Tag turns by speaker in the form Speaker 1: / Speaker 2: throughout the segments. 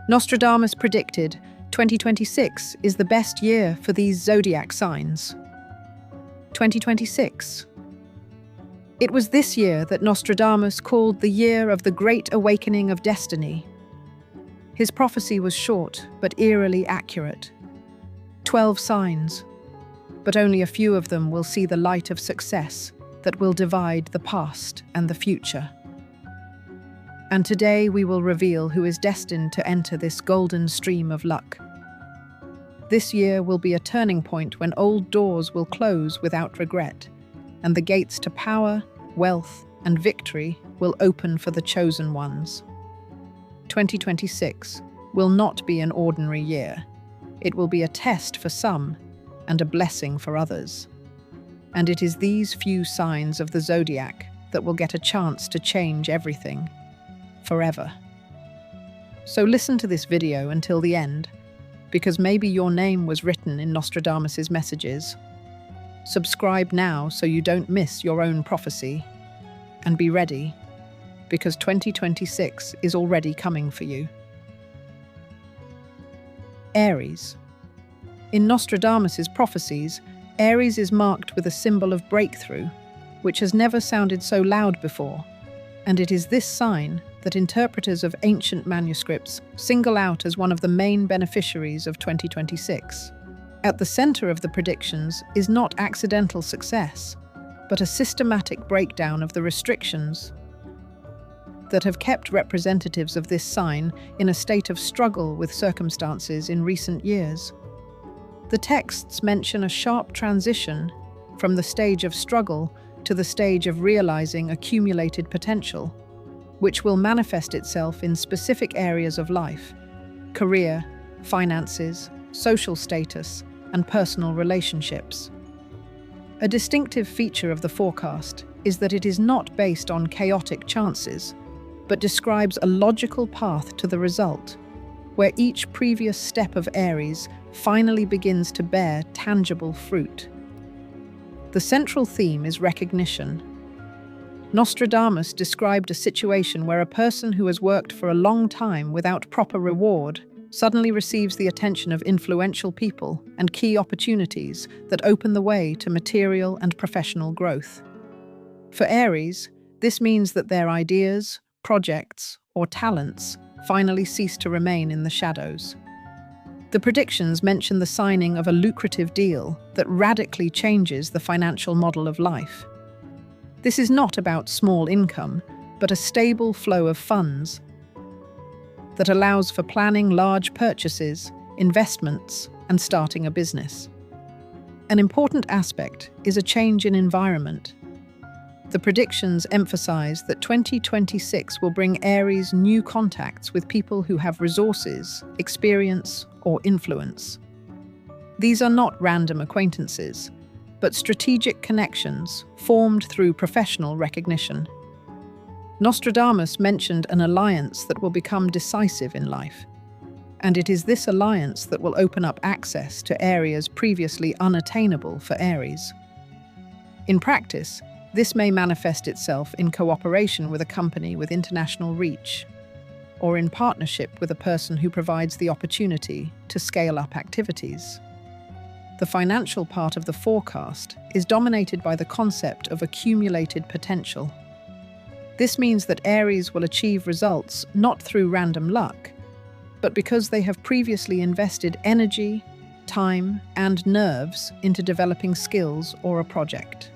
Speaker 1: Nostradamus predicted 2026 is the best year for these zodiac signs. 2026. It was this year that Nostradamus called the year of the Great Awakening of Destiny. His prophecy was short but eerily accurate. 12 signs, but only a few of them will see the light of success that will divide the past and the future. And today we will reveal who is destined to enter this golden stream of luck. This year will be a turning point when old doors will close without regret, and the gates to power, wealth, and victory will open for the chosen ones. 2026 will not be an ordinary year. It will be a test for some and a blessing for others. And it is these few signs of the zodiac that will get a chance to change everything, forever. So listen to this video until the end, because maybe your name was written in Nostradamus's messages. Subscribe now so you don't miss your own prophecy. And be ready, because 2026 is already coming for you. Aries. In Nostradamus's prophecies, Aries is marked with a symbol of breakthrough, which has never sounded so loud before. And it is this sign that interpreters of ancient manuscripts single out as one of the main beneficiaries of 2026. At the center of the predictions is not accidental success, but a systematic breakdown of the restrictions that have kept representatives of this sign in a state of struggle with circumstances in recent years. The texts mention a sharp transition from the stage of struggle to the stage of realizing accumulated potential, which will manifest itself in specific areas of life: career, finances, social status, and personal relationships. A distinctive feature of the forecast is that it is not based on chaotic chances, but describes a logical path to the result, where each previous step of Aries finally begins to bear tangible fruit. The central theme is recognition. Nostradamus described a situation where a person who has worked for a long time without proper reward suddenly receives the attention of influential people and key opportunities that open the way to material and professional growth. For Aries, this means that their ideas, projects, or talents finally cease to remain in the shadows. The predictions mention the signing of a lucrative deal that radically changes the financial model of life. This is not about small income, but a stable flow of funds that allows for planning large purchases, investments, and starting a business. An important aspect is a change in environment. The predictions emphasize that 2026 will bring Aries new contacts with people who have resources, experience, or influence. These are not random acquaintances, but strategic connections formed through professional recognition. Nostradamus mentioned an alliance that will become decisive in life, and it is this alliance that will open up access to areas previously unattainable for Aries. In practice, this may manifest itself in cooperation with a company with international reach, or in partnership with a person who provides the opportunity to scale up activities. The financial part of the forecast is dominated by the concept of accumulated potential. This means that Aries will achieve results not through random luck, but because they have previously invested energy, time, and nerves into developing skills or a project.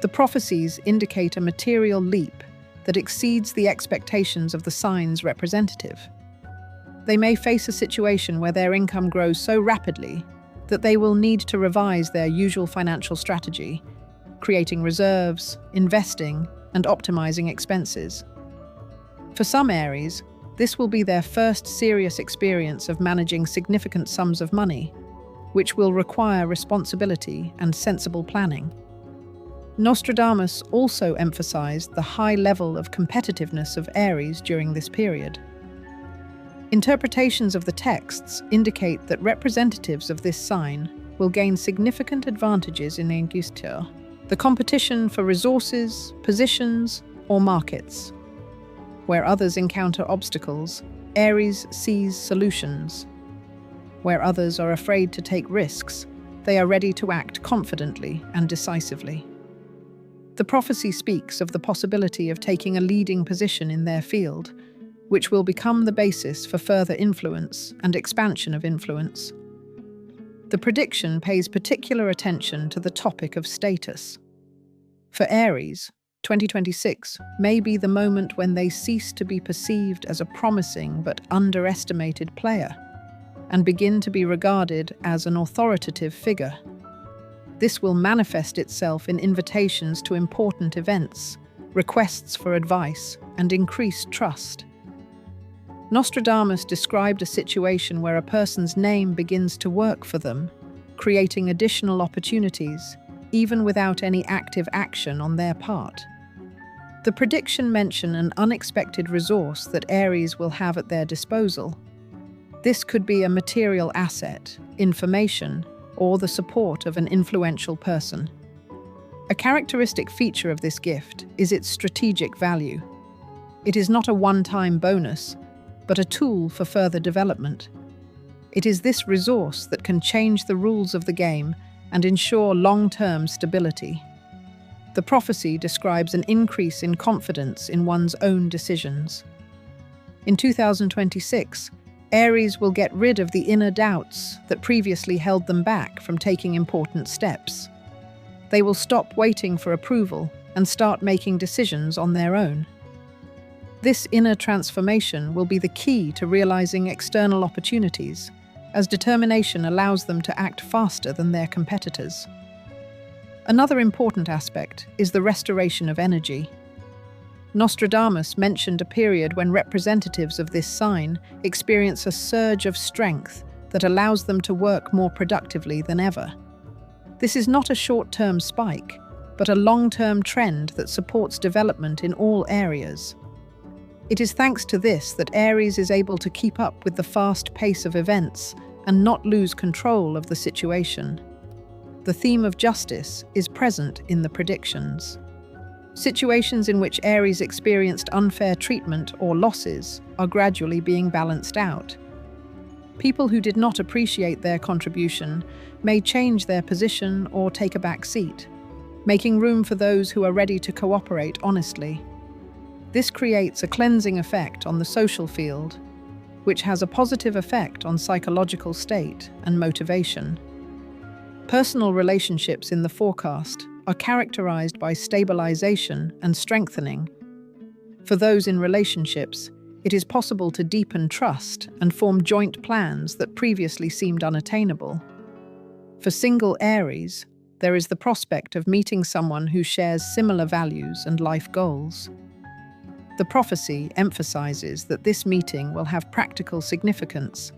Speaker 1: The prophecies indicate a material leap that exceeds the expectations of the sign's representative. They may face a situation where their income grows so rapidly that they will need to revise their usual financial strategy, creating reserves, investing, and optimizing expenses. For some Aries, this will be their first serious experience of managing significant sums of money, which will require responsibility and sensible planning. Nostradamus also emphasized the high level of competitiveness of Aries during this period. Interpretations of the texts indicate that representatives of this sign will gain significant advantages in industry, the competition for resources, positions, or markets. Where others encounter obstacles, Aries sees solutions. Where others are afraid to take risks, they are ready to act confidently and decisively. The prophecy speaks of the possibility of taking a leading position in their field, which will become the basis for further influence and expansion of influence. The prediction pays particular attention to the topic of status. For Aries, 2026 may be the moment when they cease to be perceived as a promising but underestimated player and begin to be regarded as an authoritative figure. This will manifest itself in invitations to important events, requests for advice, and increased trust. Nostradamus described a situation where a person's name begins to work for them, creating additional opportunities, even without any active action on their part. The prediction mentioned an unexpected resource that Aries will have at their disposal. This could be a material asset, information, or the support of an influential person. A characteristic feature of this gift is its strategic value. It is not a one-time bonus, but a tool for further development. It is this resource that can change the rules of the game and ensure long-term stability. The prophecy describes an increase in confidence in one's own decisions. In 2026, Aries will get rid of the inner doubts that previously held them back from taking important steps. They will stop waiting for approval and start making decisions on their own. This inner transformation will be the key to realizing external opportunities, as determination allows them to act faster than their competitors. Another important aspect is the restoration of energy. Nostradamus mentioned a period when representatives of this sign experience a surge of strength that allows them to work more productively than ever. This is not a short-term spike, but a long-term trend that supports development in all areas. It is thanks to this that Aries is able to keep up with the fast pace of events and not lose control of the situation. The theme of justice is present in the predictions. Situations in which Aries experienced unfair treatment or losses are gradually being balanced out. People who did not appreciate their contribution may change their position or take a back seat, making room for those who are ready to cooperate honestly. This creates a cleansing effect on the social field, which has a positive effect on psychological state and motivation. Personal relationships in the forecast are characterized by stabilization and strengthening. For those in relationships, it is possible to deepen trust and form joint plans that previously seemed unattainable. For single Aries, there is the prospect of meeting someone who shares similar values and life goals. The prophecy emphasizes that this meeting will have practical significance,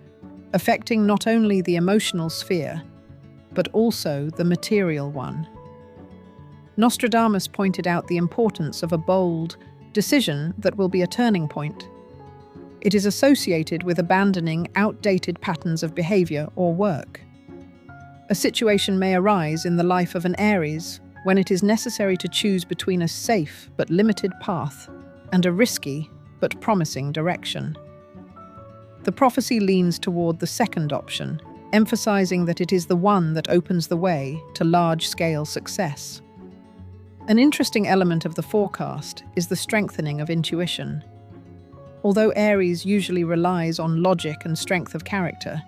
Speaker 1: affecting not only the emotional sphere, but also the material one. Nostradamus pointed out the importance of a bold decision that will be a turning point. It is associated with abandoning outdated patterns of behavior or work. A situation may arise in the life of an Aries when it is necessary to choose between a safe but limited path and a risky but promising direction. The prophecy leans toward the second option, emphasizing that it is the one that opens the way to large-scale success. An interesting element of the forecast is the strengthening of intuition. Although Aries usually relies on logic and strength of character,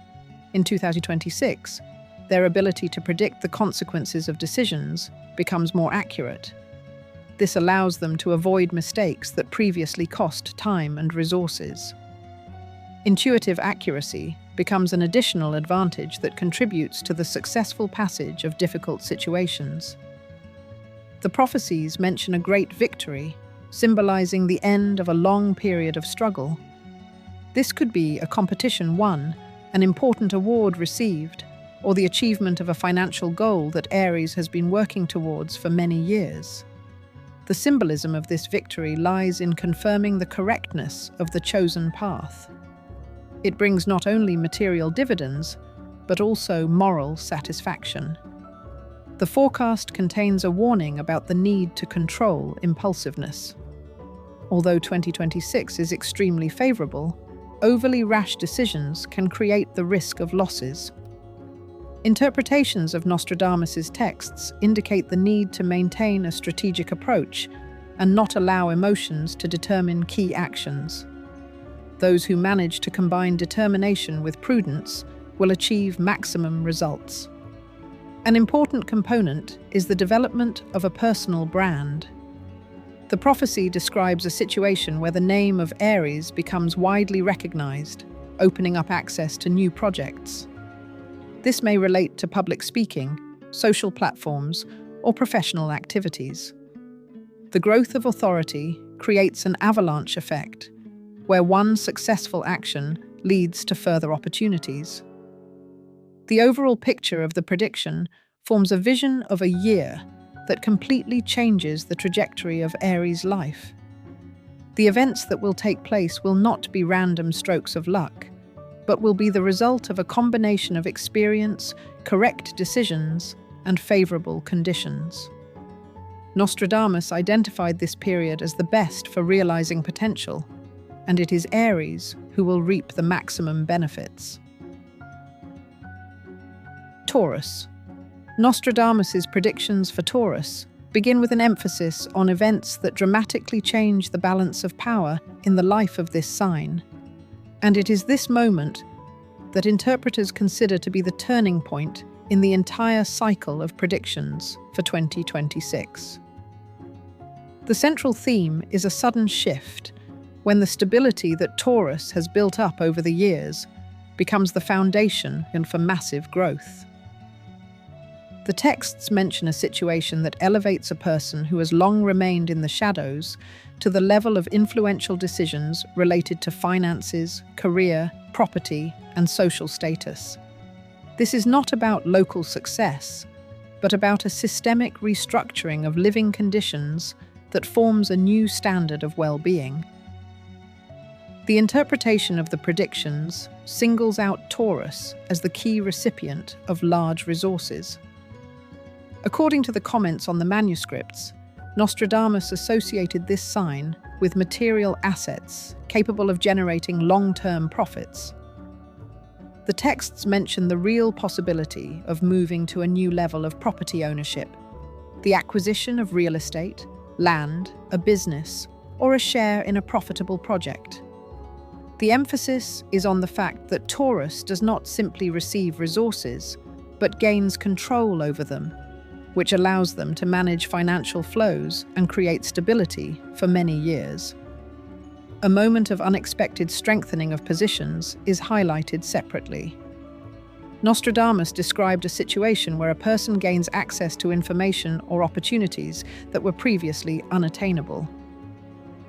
Speaker 1: in 2026, their ability to predict the consequences of decisions becomes more accurate. This allows them to avoid mistakes that previously cost time and resources. Intuitive accuracy becomes an additional advantage that contributes to the successful passage of difficult situations. The prophecies mention a great victory, symbolizing the end of a long period of struggle. This could be a competition won, an important award received, or the achievement of a financial goal that Aries has been working towards for many years. The symbolism of this victory lies in confirming the correctness of the chosen path. It brings not only material dividends, but also moral satisfaction. The forecast contains a warning about the need to control impulsiveness. Although 2026 is extremely favorable, overly rash decisions can create the risk of losses. Interpretations of Nostradamus's texts indicate the need to maintain a strategic approach and not allow emotions to determine key actions. Those who manage to combine determination with prudence will achieve maximum results. An important component is the development of a personal brand. The prophecy describes a situation where the name of Aries becomes widely recognized, opening up access to new projects. This may relate to public speaking, social platforms, or professional activities. The growth of authority creates an avalanche effect, where one successful action leads to further opportunities. The overall picture of the prediction forms a vision of a year that completely changes the trajectory of Aries' life. The events that will take place will not be random strokes of luck, but will be the result of a combination of experience, correct decisions, and favorable conditions. Nostradamus identified this period as the best for realizing potential, and it is Aries who will reap the maximum benefits. Taurus. Nostradamus's predictions for Taurus begin with an emphasis on events that dramatically change the balance of power in the life of this sign. And it is this moment that interpreters consider to be the turning point in the entire cycle of predictions for 2026. The central theme is a sudden shift when the stability that Taurus has built up over the years becomes the foundation for massive growth. The texts mention a situation that elevates a person who has long remained in the shadows to the level of influential decisions related to finances, career, property, and social status. This is not about local success, but about a systemic restructuring of living conditions that forms a new standard of well-being. The interpretation of the predictions singles out Taurus as the key recipient of large resources. According to the comments on the manuscripts, Nostradamus associated this sign with material assets capable of generating long-term profits. The texts mention the real possibility of moving to a new level of property ownership, the acquisition of real estate, land, a business, or a share in a profitable project. The emphasis is on the fact that Taurus does not simply receive resources, but gains control over them, which allows them to manage financial flows and create stability for many years. A moment of unexpected strengthening of positions is highlighted separately. Nostradamus described a situation where a person gains access to information or opportunities that were previously unattainable.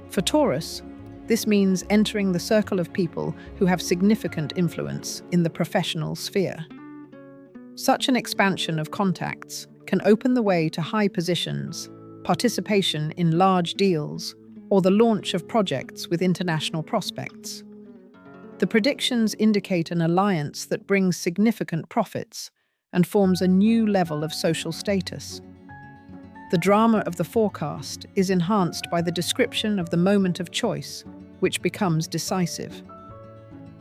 Speaker 1: For Taurus, this means entering the circle of people who have significant influence in the professional sphere. Such an expansion of contacts can open the way to high positions, participation in large deals, or the launch of projects with international prospects. The predictions indicate an alliance that brings significant profits and forms a new level of social status. The drama of the forecast is enhanced by the description of the moment of choice, which becomes decisive.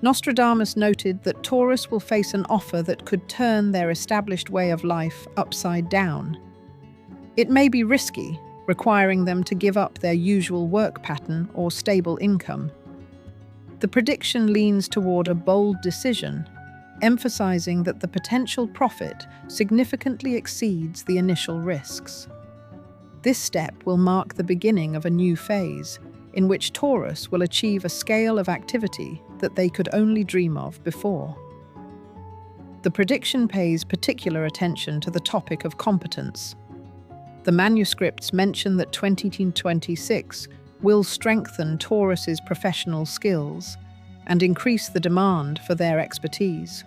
Speaker 1: Nostradamus noted that Taurus will face an offer that could turn their established way of life upside down. It may be risky, requiring them to give up their usual work pattern or stable income. The prediction leans toward a bold decision, emphasizing that the potential profit significantly exceeds the initial risks. This step will mark the beginning of a new phase, in which Taurus will achieve a scale of activity that they could only dream of before. The prediction pays particular attention to the topic of competence. The manuscripts mention that 2026 will strengthen Taurus's professional skills and increase the demand for their expertise.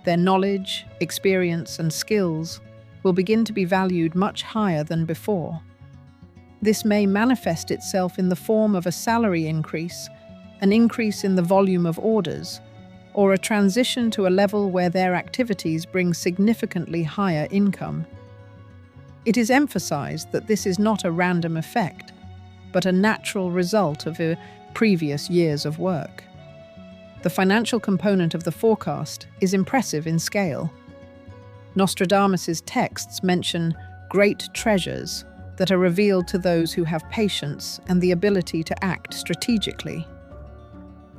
Speaker 1: Their knowledge, experience, and skills will begin to be valued much higher than before. This may manifest itself in the form of a salary increase, an increase in the volume of orders, or a transition to a level where their activities bring significantly higher income. It is emphasized that this is not a random effect, but a natural result of previous years of work. The financial component of the forecast is impressive in scale. Nostradamus's texts mention great treasures that are revealed to those who have patience and the ability to act strategically.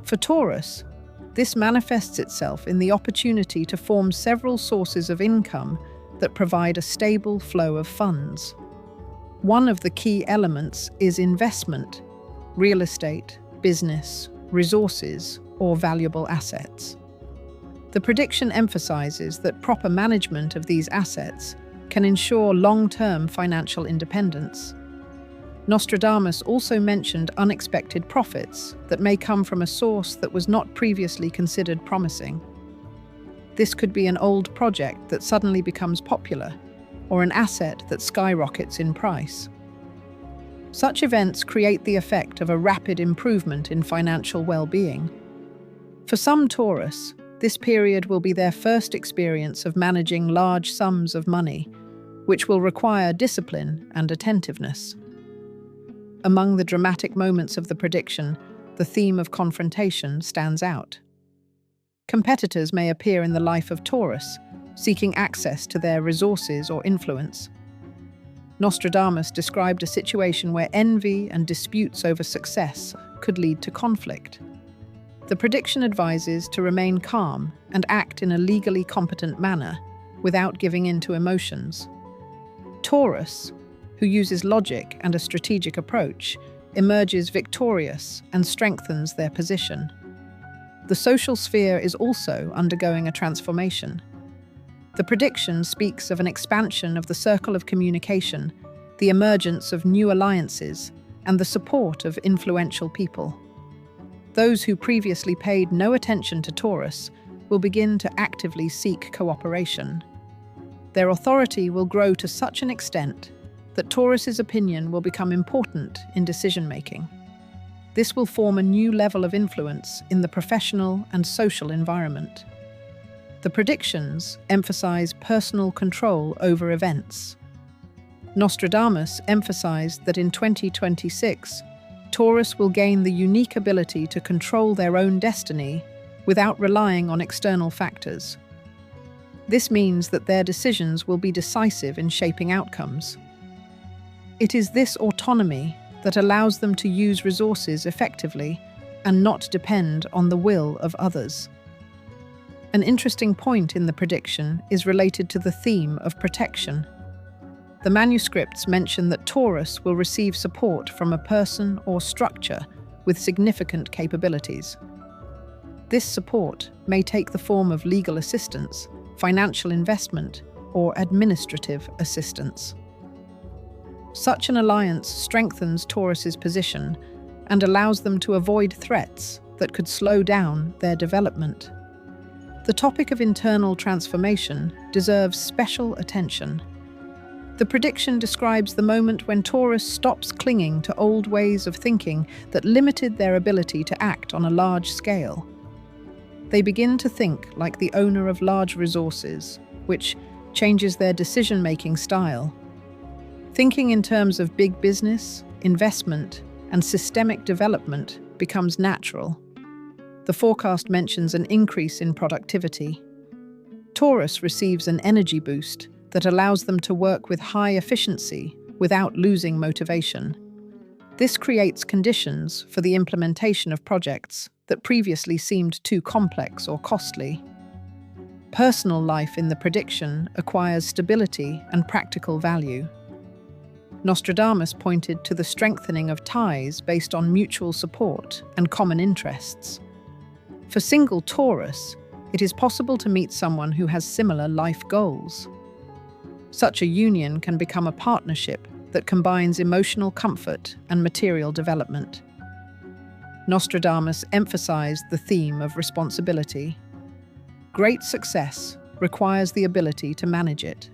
Speaker 1: For Taurus, this manifests itself in the opportunity to form several sources of income that provide a stable flow of funds. One of the key elements is investment, real estate, business, resources, or valuable assets. The prediction emphasizes that proper management of these assets can ensure long-term financial independence. Nostradamus also mentioned unexpected profits that may come from a source that was not previously considered promising. This could be an old project that suddenly becomes popular, or an asset that skyrockets in price. Such events create the effect of a rapid improvement in financial well-being. For some Taurus, this period will be their first experience of managing large sums of money, which will require discipline and attentiveness. Among the dramatic moments of the prediction, the theme of confrontation stands out. Competitors may appear in the life of Taurus, seeking access to their resources or influence. Nostradamus described a situation where envy and disputes over success could lead to conflict. The prediction advises to remain calm and act in a legally competent manner without giving in to emotions. Taurus, who uses logic and a strategic approach, emerges victorious and strengthens their position. The social sphere is also undergoing a transformation. The prediction speaks of an expansion of the circle of communication, the emergence of new alliances, and the support of influential people. Those who previously paid no attention to Taurus will begin to actively seek cooperation. Their authority will grow to such an extent that Taurus's opinion will become important in decision-making. This will form a new level of influence in the professional and social environment. The predictions emphasize personal control over events. Nostradamus emphasized that in 2026, Taurus will gain the unique ability to control their own destiny without relying on external factors. This means that their decisions will be decisive in shaping outcomes. It is this autonomy that allows them to use resources effectively and not depend on the will of others. An interesting point in the prediction is related to the theme of protection. The manuscripts mention that Taurus will receive support from a person or structure with significant capabilities. This support may take the form of legal assistance, financial investment, or administrative assistance. Such an alliance strengthens Taurus's position and allows them to avoid threats that could slow down their development. The topic of internal transformation deserves special attention. The prediction describes the moment when Taurus stops clinging to old ways of thinking that limited their ability to act on a large scale. They begin to think like the owner of large resources, which changes their decision-making style. Thinking in terms of big business, investment, and systemic development becomes natural. The forecast mentions an increase in productivity. Taurus receives an energy boost that allows them to work with high efficiency without losing motivation. This creates conditions for the implementation of projects that previously seemed too complex or costly. Personal life in the prediction acquires stability and practical value. Nostradamus pointed to the strengthening of ties based on mutual support and common interests. For single Taurus, it is possible to meet someone who has similar life goals. Such a union can become a partnership that combines emotional comfort and material development. Nostradamus emphasized the theme of responsibility. Great success requires the ability to manage it.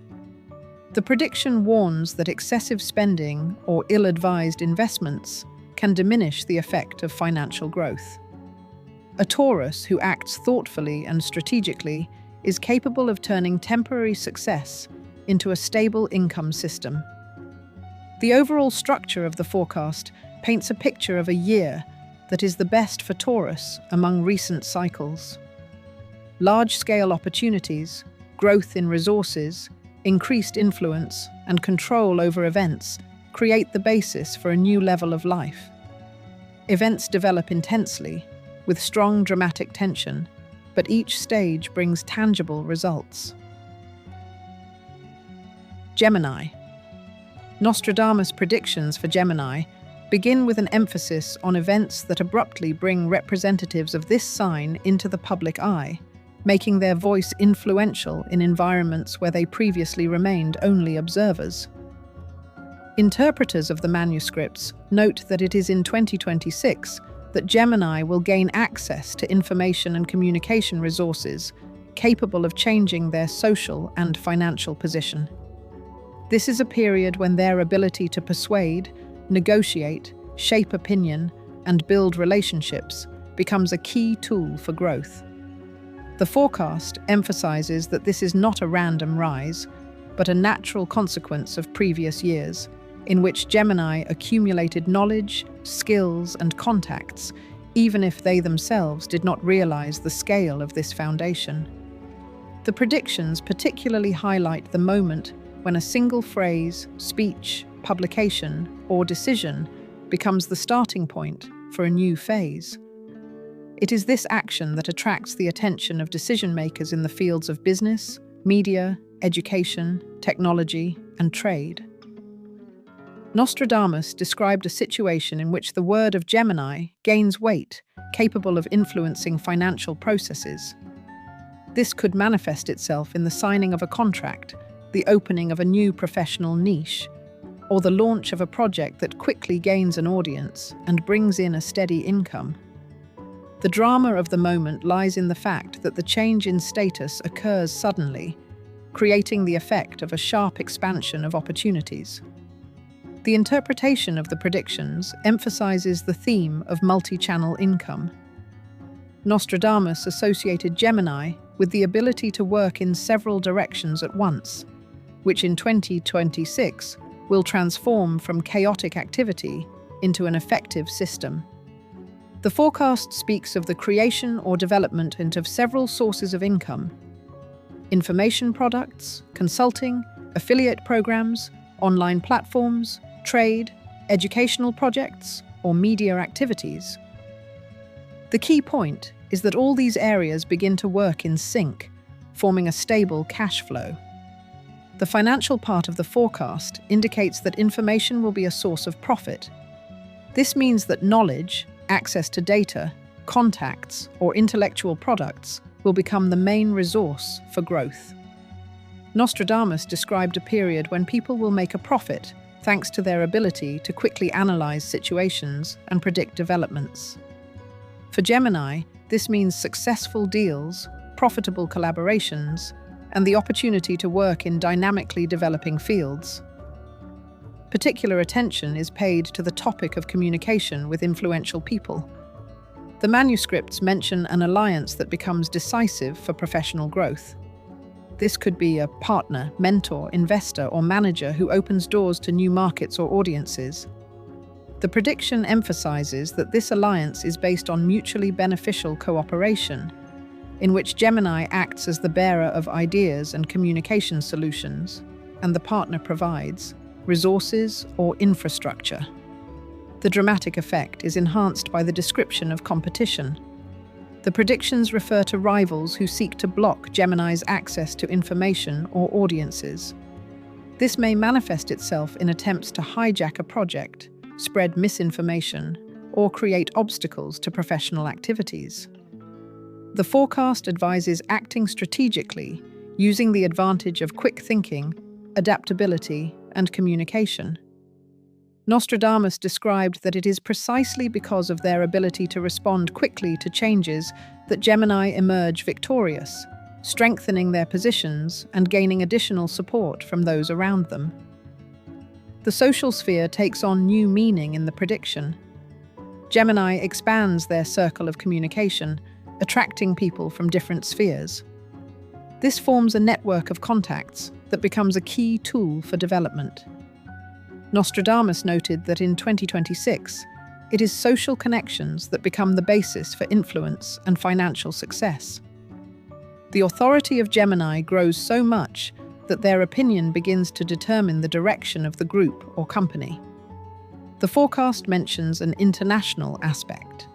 Speaker 1: The prediction warns that excessive spending or ill-advised investments can diminish the effect of financial growth. A Taurus who acts thoughtfully and strategically is capable of turning temporary success into a stable income system. The overall structure of the forecast paints a picture of a year that is the best for Taurus among recent cycles. Large-scale opportunities, growth in resources, increased influence, and control over events create the basis for a new level of life. Events develop intensely, with strong dramatic tension, but each stage brings tangible results. Gemini. Nostradamus' predictions for Gemini begin with an emphasis on events that abruptly bring representatives of this sign into the public eye, making their voice influential in environments where they previously remained only observers. Interpreters of the manuscripts note that it is in 2026 that Gemini will gain access to information and communication resources capable of changing their social and financial position. This is a period when their ability to persuade, negotiate, shape opinion, and build relationships becomes a key tool for growth. The forecast emphasizes that this is not a random rise, but a natural consequence of previous years, in which Gemini accumulated knowledge, skills, and contacts, even if they themselves did not realize the scale of this foundation. The predictions particularly highlight the moment when a single phrase, speech, publication, or decision becomes the starting point for a new phase. It is this action that attracts the attention of decision-makers in the fields of business, media, education, technology, and trade. Nostradamus described a situation in which the word of Gemini gains weight, capable of influencing financial processes. This could manifest itself in the signing of a contract, the opening of a new professional niche, or the launch of a project that quickly gains an audience and brings in a steady income. The drama of the moment lies in the fact that the change in status occurs suddenly, creating the effect of a sharp expansion of opportunities. The interpretation of the predictions emphasizes the theme of multi-channel income. Nostradamus associated Gemini with the ability to work in several directions at once, which in 2026 will transform from chaotic activity into an effective system. The forecast speaks of the creation or development of several sources of income: information products, consulting, affiliate programs, online platforms, trade, educational projects, or media activities. The key point is that all these areas begin to work in sync, forming a stable cash flow. The financial part of the forecast indicates that information will be a source of profit. This means that knowledge, access to data, contacts, or intellectual products will become the main resource for growth. Nostradamus described a period when people will make a profit thanks to their ability to quickly analyze situations and predict developments. For Gemini, this means successful deals, profitable collaborations, and the opportunity to work in dynamically developing fields. Particular attention is paid to the topic of communication with influential people. The manuscripts mention an alliance that becomes decisive for professional growth. This could be a partner, mentor, investor, or manager who opens doors to new markets or audiences. The prediction emphasizes that this alliance is based on mutually beneficial cooperation, in which Gemini acts as the bearer of ideas and communication solutions, and the partner provides resources or infrastructure. The dramatic effect is enhanced by the description of competition. The predictions refer to rivals who seek to block Gemini's access to information or audiences. This may manifest itself in attempts to hijack a project, spread misinformation, or create obstacles to professional activities. The forecast advises acting strategically, using the advantage of quick thinking, adaptability, and communication. Nostradamus described that it is precisely because of their ability to respond quickly to changes that Gemini emerge victorious, strengthening their positions and gaining additional support from those around them. The social sphere takes on new meaning in the prediction. Gemini expands their circle of communication, attracting people from different spheres. This forms a network of contacts that becomes a key tool for development. Nostradamus noted that in 2026, It is social connections that become the basis for influence and financial success. The authority of Gemini grows so much that their opinion begins to determine the direction of the group or company. The forecast mentions an international aspect.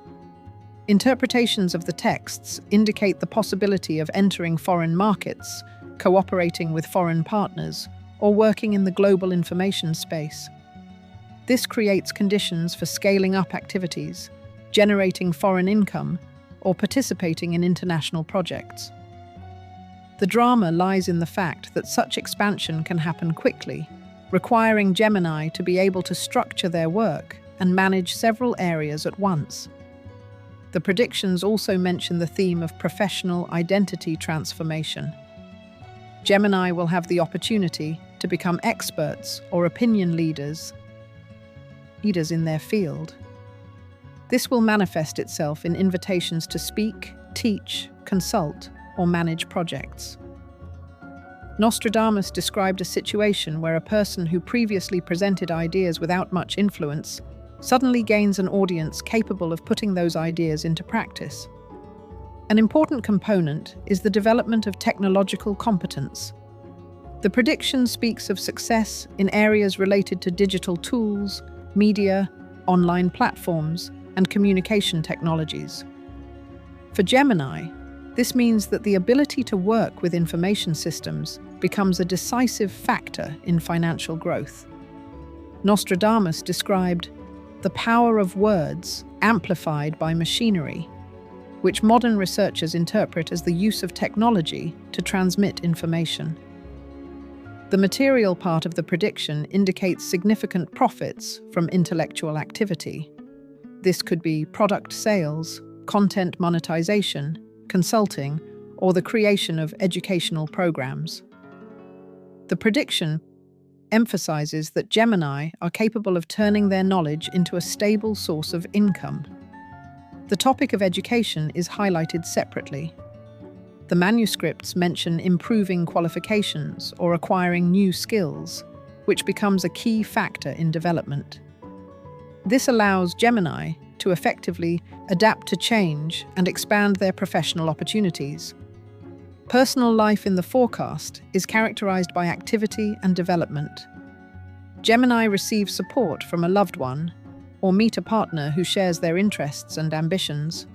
Speaker 1: Interpretations of the texts indicate the possibility of entering foreign markets, cooperating with foreign partners, or working in the global information space. This creates conditions for scaling up activities, generating foreign income, or participating in international projects. The drama lies in the fact that such expansion can happen quickly, requiring Gemini to be able to structure their work and manage several areas at once. The predictions also mention the theme of professional identity transformation. Gemini will have the opportunity to become experts or opinion leaders in their field. This will manifest itself in invitations to speak, teach, consult, or manage projects. Nostradamus described a situation where a person who previously presented ideas without much influence suddenly gains an audience capable of putting those ideas into practice. An important component is the development of technological competence. The prediction speaks of success in areas related to digital tools, media, online platforms, and communication technologies. For Gemini, this means that the ability to work with information systems becomes a decisive factor in financial growth. Nostradamus described the power of words amplified by machinery, which modern researchers interpret as the use of technology to transmit information. The material part of the prediction indicates significant profits from intellectual activity. This could be product sales, content monetization, consulting, or the creation of educational programs. The prediction emphasizes that Gemini are capable of turning their knowledge into a stable source of income. The topic of education is highlighted separately. The manuscripts mention improving qualifications or acquiring new skills, which becomes a key factor in development. This allows Gemini to effectively adapt to change and expand their professional opportunities. Personal life in the forecast is characterized by activity and development. Gemini receive support from a loved one or meet a partner who shares their interests and ambitions.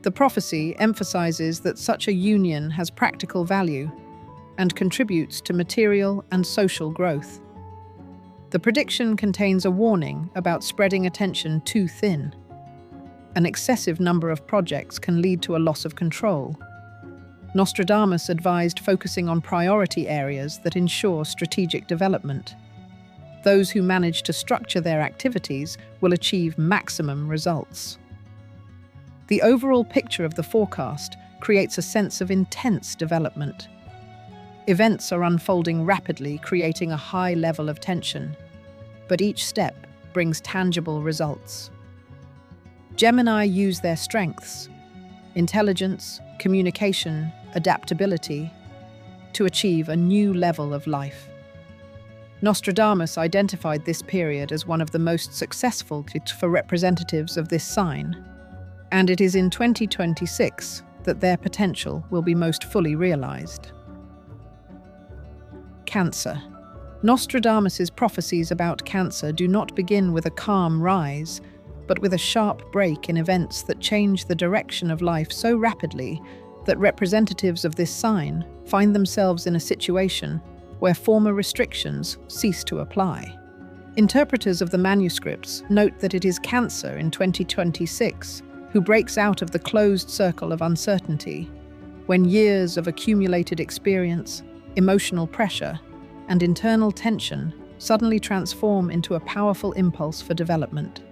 Speaker 1: The prophecy emphasizes that such a union has practical value and contributes to material and social growth. The prediction contains a warning about spreading attention too thin. An excessive number of projects can lead to a loss of control. Nostradamus advised focusing on priority areas that ensure strategic development. Those who manage to structure their activities will achieve maximum results. The overall picture of the forecast creates a sense of intense development. Events are unfolding rapidly, creating a high level of tension, but each step brings tangible results. Gemini use their strengths, intelligence, communication, adaptability, to achieve a new level of life. Nostradamus identified this period as one of the most successful for representatives of this sign, and it is in 2026 that their potential will be most fully realized. Cancer. Nostradamus's prophecies about Cancer do not begin with a calm rise, but with a sharp break in events that change the direction of life so rapidly that representatives of this sign find themselves in a situation where former restrictions cease to apply. Interpreters of the manuscripts note that it is Cancer in 2026 who breaks out of the closed circle of uncertainty, when years of accumulated experience, emotional pressure, and internal tension suddenly transform into a powerful impulse for development.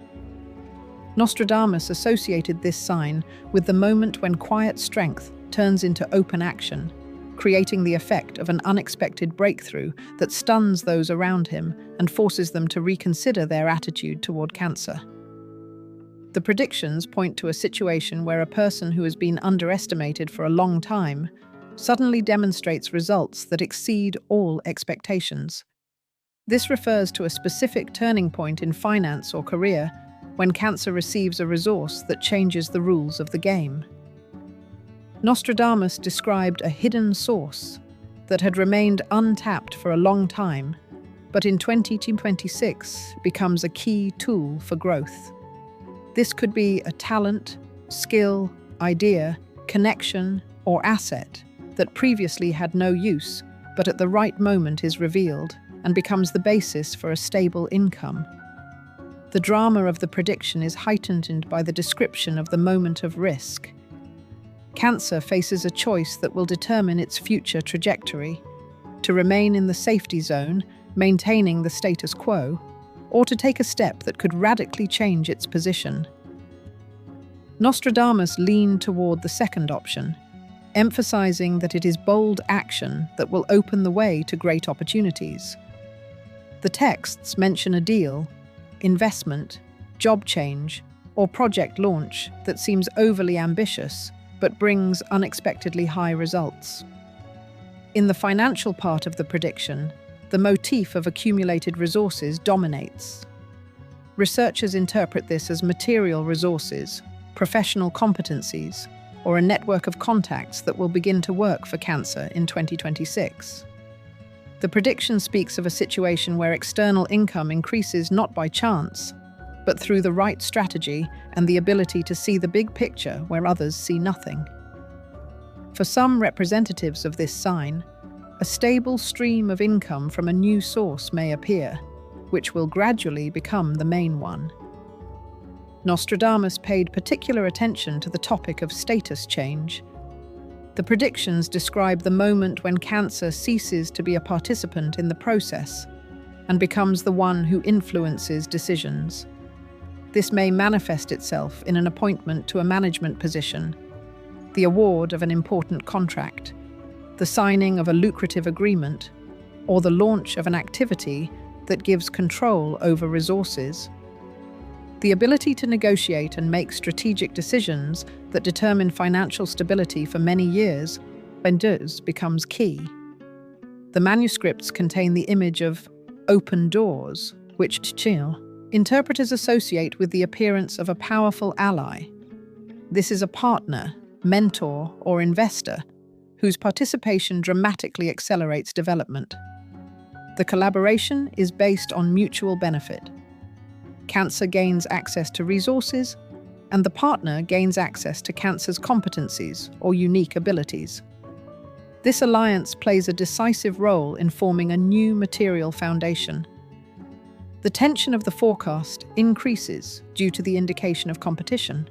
Speaker 1: Nostradamus associated this sign with the moment when quiet strength turns into open action, creating the effect of an unexpected breakthrough that stuns those around him and forces them to reconsider their attitude toward Cancer. The predictions point to a situation where a person who has been underestimated for a long time suddenly demonstrates results that exceed all expectations. This refers to a specific turning point in finance or career, when Cancer receives a resource that changes the rules of the game. Nostradamus described a hidden source that had remained untapped for a long time, but in 2026 becomes a key tool for growth. This could be a talent, skill, idea, connection, or asset that previously had no use, but at the right moment is revealed and becomes the basis for a stable income. The drama of the prediction is heightened by the description of the moment of risk. Cancer faces a choice that will determine its future trajectory: to remain in the safety zone, maintaining the status quo, or to take a step that could radically change its position. Nostradamus leaned toward the second option, emphasizing that it is bold action that will open the way to great opportunities. The texts mention a deal, investment, job change, or project launch that seems overly ambitious but brings unexpectedly high results. In the financial part of the prediction, the motif of accumulated resources dominates. Researchers interpret this as material resources, professional competencies, or a network of contacts that will begin to work for Cancer in 2026. The prediction speaks of a situation where external income increases not by chance, but through the right strategy and the ability to see the big picture where others see nothing. For some representatives of this sign, a stable stream of income from a new source may appear, which will gradually become the main one. Nostradamus paid particular attention to the topic of status change. The predictions describe the moment when Cancer ceases to be a participant in the process and becomes the one who influences decisions. This may manifest itself in an appointment to a management position, the award of an important contract, the signing of a lucrative agreement, or the launch of an activity that gives control over resources. The ability to negotiate and make strategic decisions that determine financial stability for many years becomes key. The manuscripts contain the image of open doors, which interpreters associate with the appearance of a powerful ally. This is a partner, mentor, or investor whose participation dramatically accelerates development. The collaboration is based on mutual benefit. Cancer gains access to resources, and the partner gains access to Cancer's competencies or unique abilities. This alliance plays a decisive role in forming a new material foundation. The tension of the forecast increases due to the indication of competition.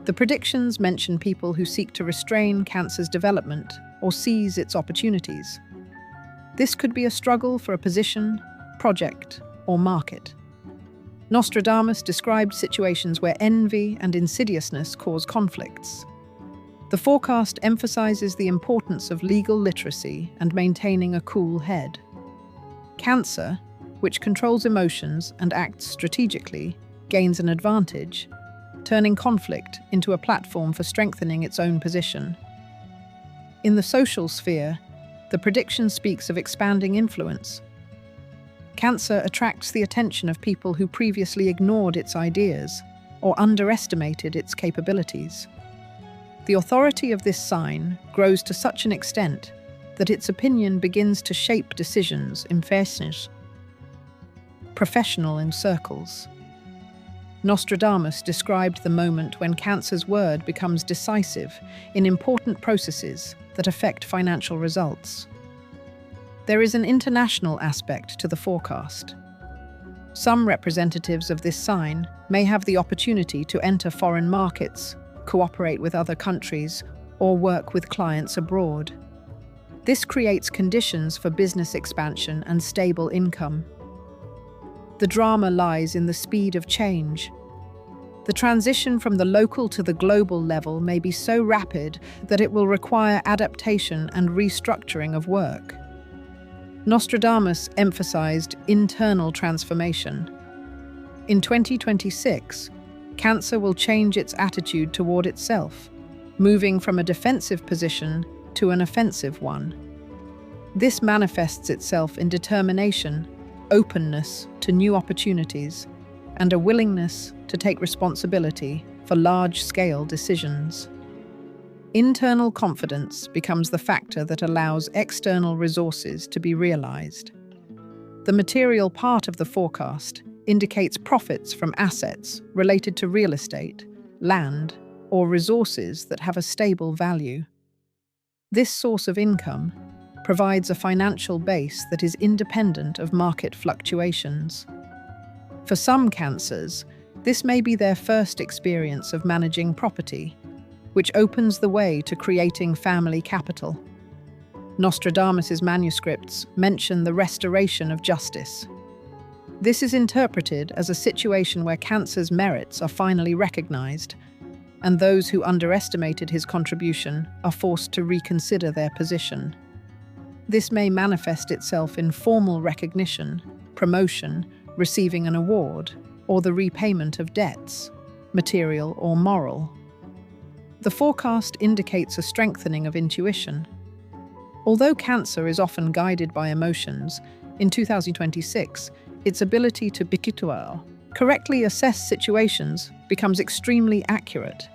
Speaker 1: The predictions mention people who seek to restrain Cancer's development or seize its opportunities. This could be a struggle for a position, project, or market. Nostradamus described situations where envy and insidiousness cause conflicts. The forecast emphasizes the importance of legal literacy and maintaining a cool head. Cancer, which controls emotions and acts strategically, gains an advantage, turning conflict into a platform for strengthening its own position. In the social sphere, the prediction speaks of expanding influence. Cancer attracts the attention of people who previously ignored its ideas or underestimated its capabilities. The authority of this sign grows to such an extent that its opinion begins to shape decisions in professional circles. Nostradamus described the moment when Cancer's word becomes decisive in important processes that affect financial results. There is an international aspect to the forecast. Some representatives of this sign may have the opportunity to enter foreign markets, cooperate with other countries, or work with clients abroad. This creates conditions for business expansion and stable income. The drama lies in the speed of change. The transition from the local to the global level may be so rapid that it will require adaptation and restructuring of work. Nostradamus emphasized internal transformation. In 2026, Cancer will change its attitude toward itself, moving from a defensive position to an offensive one. This manifests itself in determination, openness to new opportunities, and a willingness to take responsibility for large-scale decisions. Internal confidence becomes the factor that allows external resources to be realized. The material part of the forecast indicates profits from assets related to real estate, land, or resources that have a stable value. This source of income provides a financial base that is independent of market fluctuations. For some Cancers, this may be their first experience of managing property, which opens the way to creating family capital. Nostradamus's manuscripts mention the restoration of justice. This is interpreted as a situation where Cancer's merits are finally recognized, and those who underestimated his contribution are forced to reconsider their position. This may manifest itself in formal recognition, promotion, receiving an award, or the repayment of debts, material or moral. The forecast indicates a strengthening of intuition. Although Cancer is often guided by emotions, in 2026, its ability to correctly assess situations becomes extremely accurate.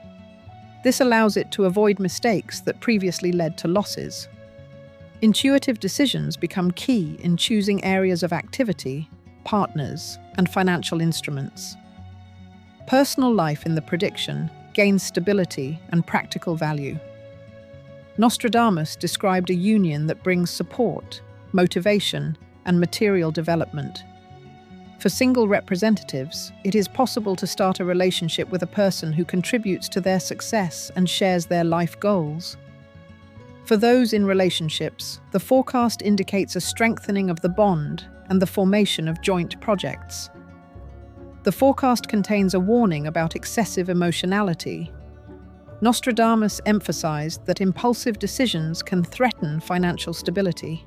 Speaker 1: This allows it to avoid mistakes that previously led to losses. Intuitive decisions become key in choosing areas of activity, partners, and financial instruments. Personal life in the prediction gains stability and practical value. Nostradamus described a union that brings support, motivation, and material development. For single representatives, it is possible to start a relationship with a person who contributes to their success and shares their life goals. For those in relationships, the forecast indicates a strengthening of the bond and the formation of joint projects. The forecast contains a warning about excessive emotionality. Nostradamus emphasized that impulsive decisions can threaten financial stability.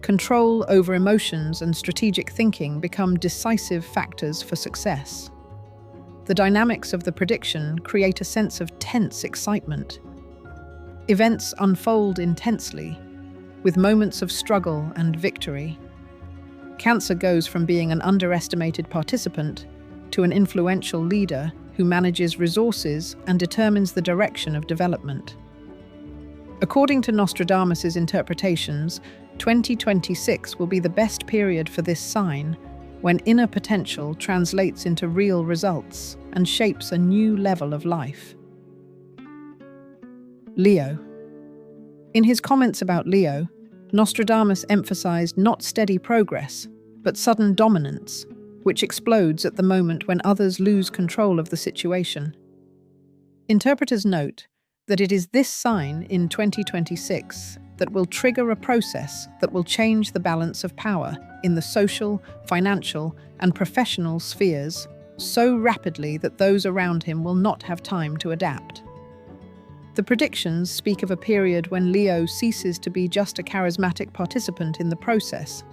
Speaker 1: Control over emotions and strategic thinking become decisive factors for success. The dynamics of the prediction create a sense of tense excitement. Events unfold intensely, with moments of struggle and victory. Cancer goes from being an underestimated participant to an influential leader who manages resources and determines the direction of development. According to Nostradamus's interpretations, 2026 will be the best period for this sign, when inner potential translates into real results and shapes a new level of life. Leo. In his comments about Leo, Nostradamus emphasized not steady progress, but sudden dominance, which explodes at the moment when others lose control of the situation. Interpreters note that it is this sign in 2026 that will trigger a process that will change the balance of power in the social, financial, and professional spheres so rapidly that those around him will not have time to adapt. The predictions speak of a period when Leo ceases to be just a charismatic participant in the process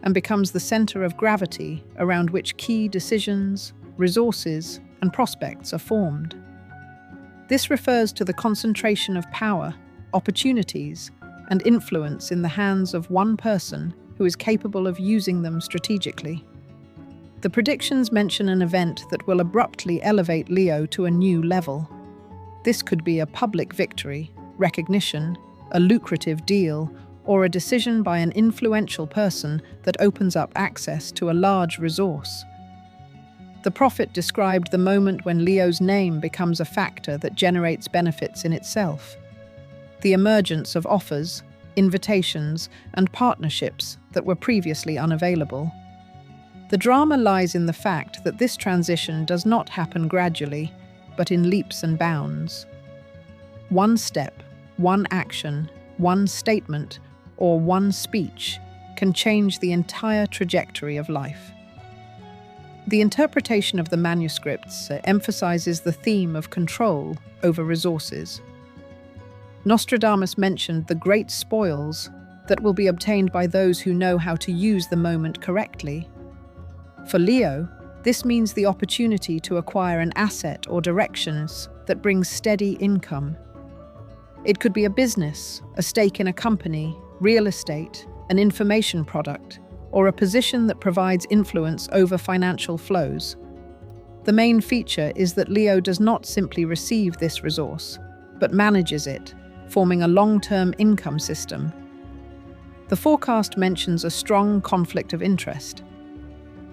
Speaker 1: and becomes the center of gravity around which key decisions, resources, and prospects are formed. This refers to the concentration of power, opportunities, and influence in the hands of one person who is capable of using them strategically. The predictions mention an event that will abruptly elevate Leo to a new level. This could be a public victory, recognition, a lucrative deal, or a decision by an influential person that opens up access to a large resource. The prophet described the moment when Leo's name becomes a factor that generates benefits in itself. The emergence of offers, invitations, and partnerships that were previously unavailable. The drama lies in the fact that this transition does not happen gradually, but in leaps and bounds. One step, one action, one statement, or one speech can change the entire trajectory of life. The interpretation of the manuscripts emphasizes the theme of control over resources. Nostradamus mentioned the great spoils that will be obtained by those who know how to use the moment correctly. For Leo, this means the opportunity to acquire an asset or directions that brings steady income. It could be a business, a stake in a company, real estate, an information product, or a position that provides influence over financial flows. The main feature is that Leo does not simply receive this resource, but manages it, forming a long-term income system. The forecast mentions a strong conflict of interest.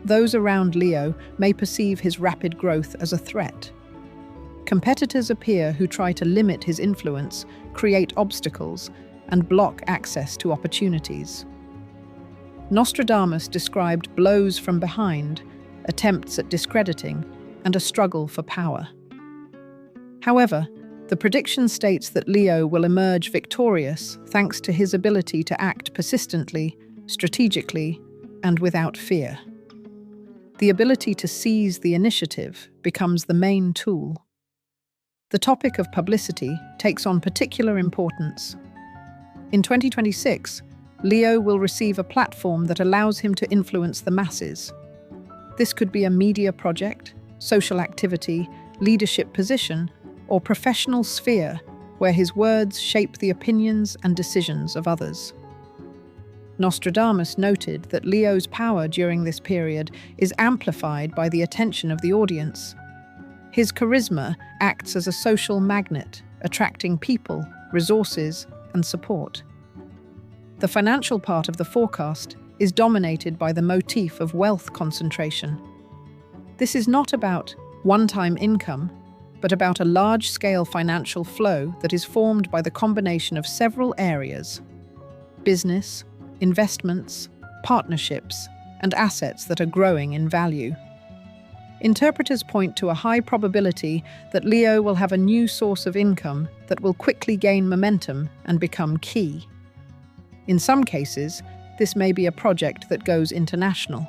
Speaker 1: Those around Leo may perceive his rapid growth as a threat. Competitors appear who try to limit his influence, create obstacles, and block access to opportunities. Nostradamus described blows from behind, attempts at discrediting, and a struggle for power. However, the prediction states that Leo will emerge victorious thanks to his ability to act persistently, strategically, and without fear. The ability to seize the initiative becomes the main tool. The topic of publicity takes on particular importance. In 2026, Leo will receive a platform that allows him to influence the masses. This could be a media project, social activity, leadership position, or professional sphere where his words shape the opinions and decisions of others. Nostradamus noted that Leo's power during this period is amplified by the attention of the audience. His charisma acts as a social magnet, attracting people, resources, and support. The financial part of the forecast is dominated by the motif of wealth concentration. This is not about one-time income, but about a large-scale financial flow that is formed by the combination of several areas: business, investments, partnerships, and assets that are growing in value. Interpreters point to a high probability that Leo will have a new source of income that will quickly gain momentum and become key. In some cases, this may be a project that goes international.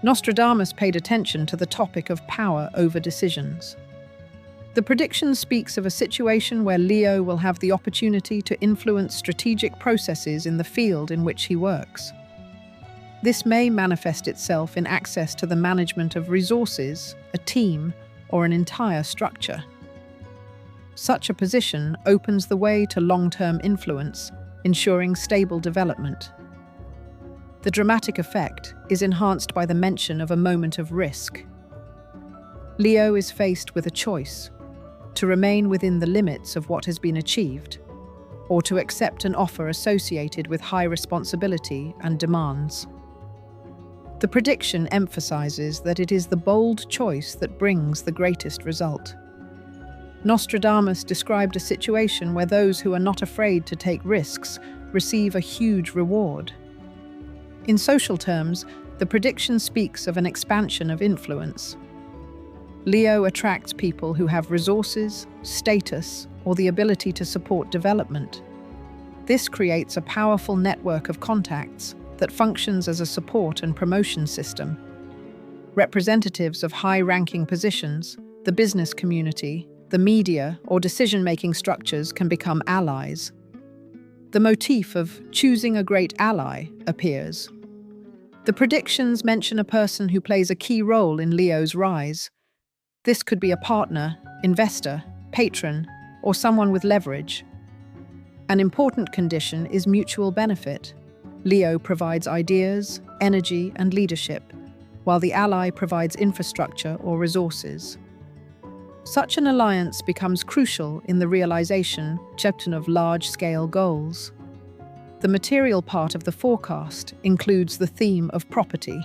Speaker 1: Nostradamus paid attention to the topic of power over decisions. The prediction speaks of a situation where Leo will have the opportunity to influence strategic processes in the field in which he works. This may manifest itself in access to the management of resources, a team, or an entire structure. Such a position opens the way to long-term influence, ensuring stable development. The dramatic effect is enhanced by the mention of a moment of risk. Leo is faced with a choice: to remain within the limits of what has been achieved, or to accept an offer associated with high responsibility and demands. The prediction emphasizes that it is the bold choice that brings the greatest result. Nostradamus described a situation where those who are not afraid to take risks receive a huge reward. In social terms, the prediction speaks of an expansion of influence. Leo attracts people who have resources, status, or the ability to support development. This creates a powerful network of contacts that functions as a support and promotion system. Representatives of high-ranking positions, the business community, the media, or decision-making structures can become allies. The motif of choosing a great ally appears. The predictions mention a person who plays a key role in Leo's rise. This could be a partner, investor, patron, or someone with leverage. An important condition is mutual benefit. Leo provides ideas, energy, and leadership, while the ally provides infrastructure or resources. Such an alliance becomes crucial in the realization of large-scale goals. The material part of the forecast includes the theme of property.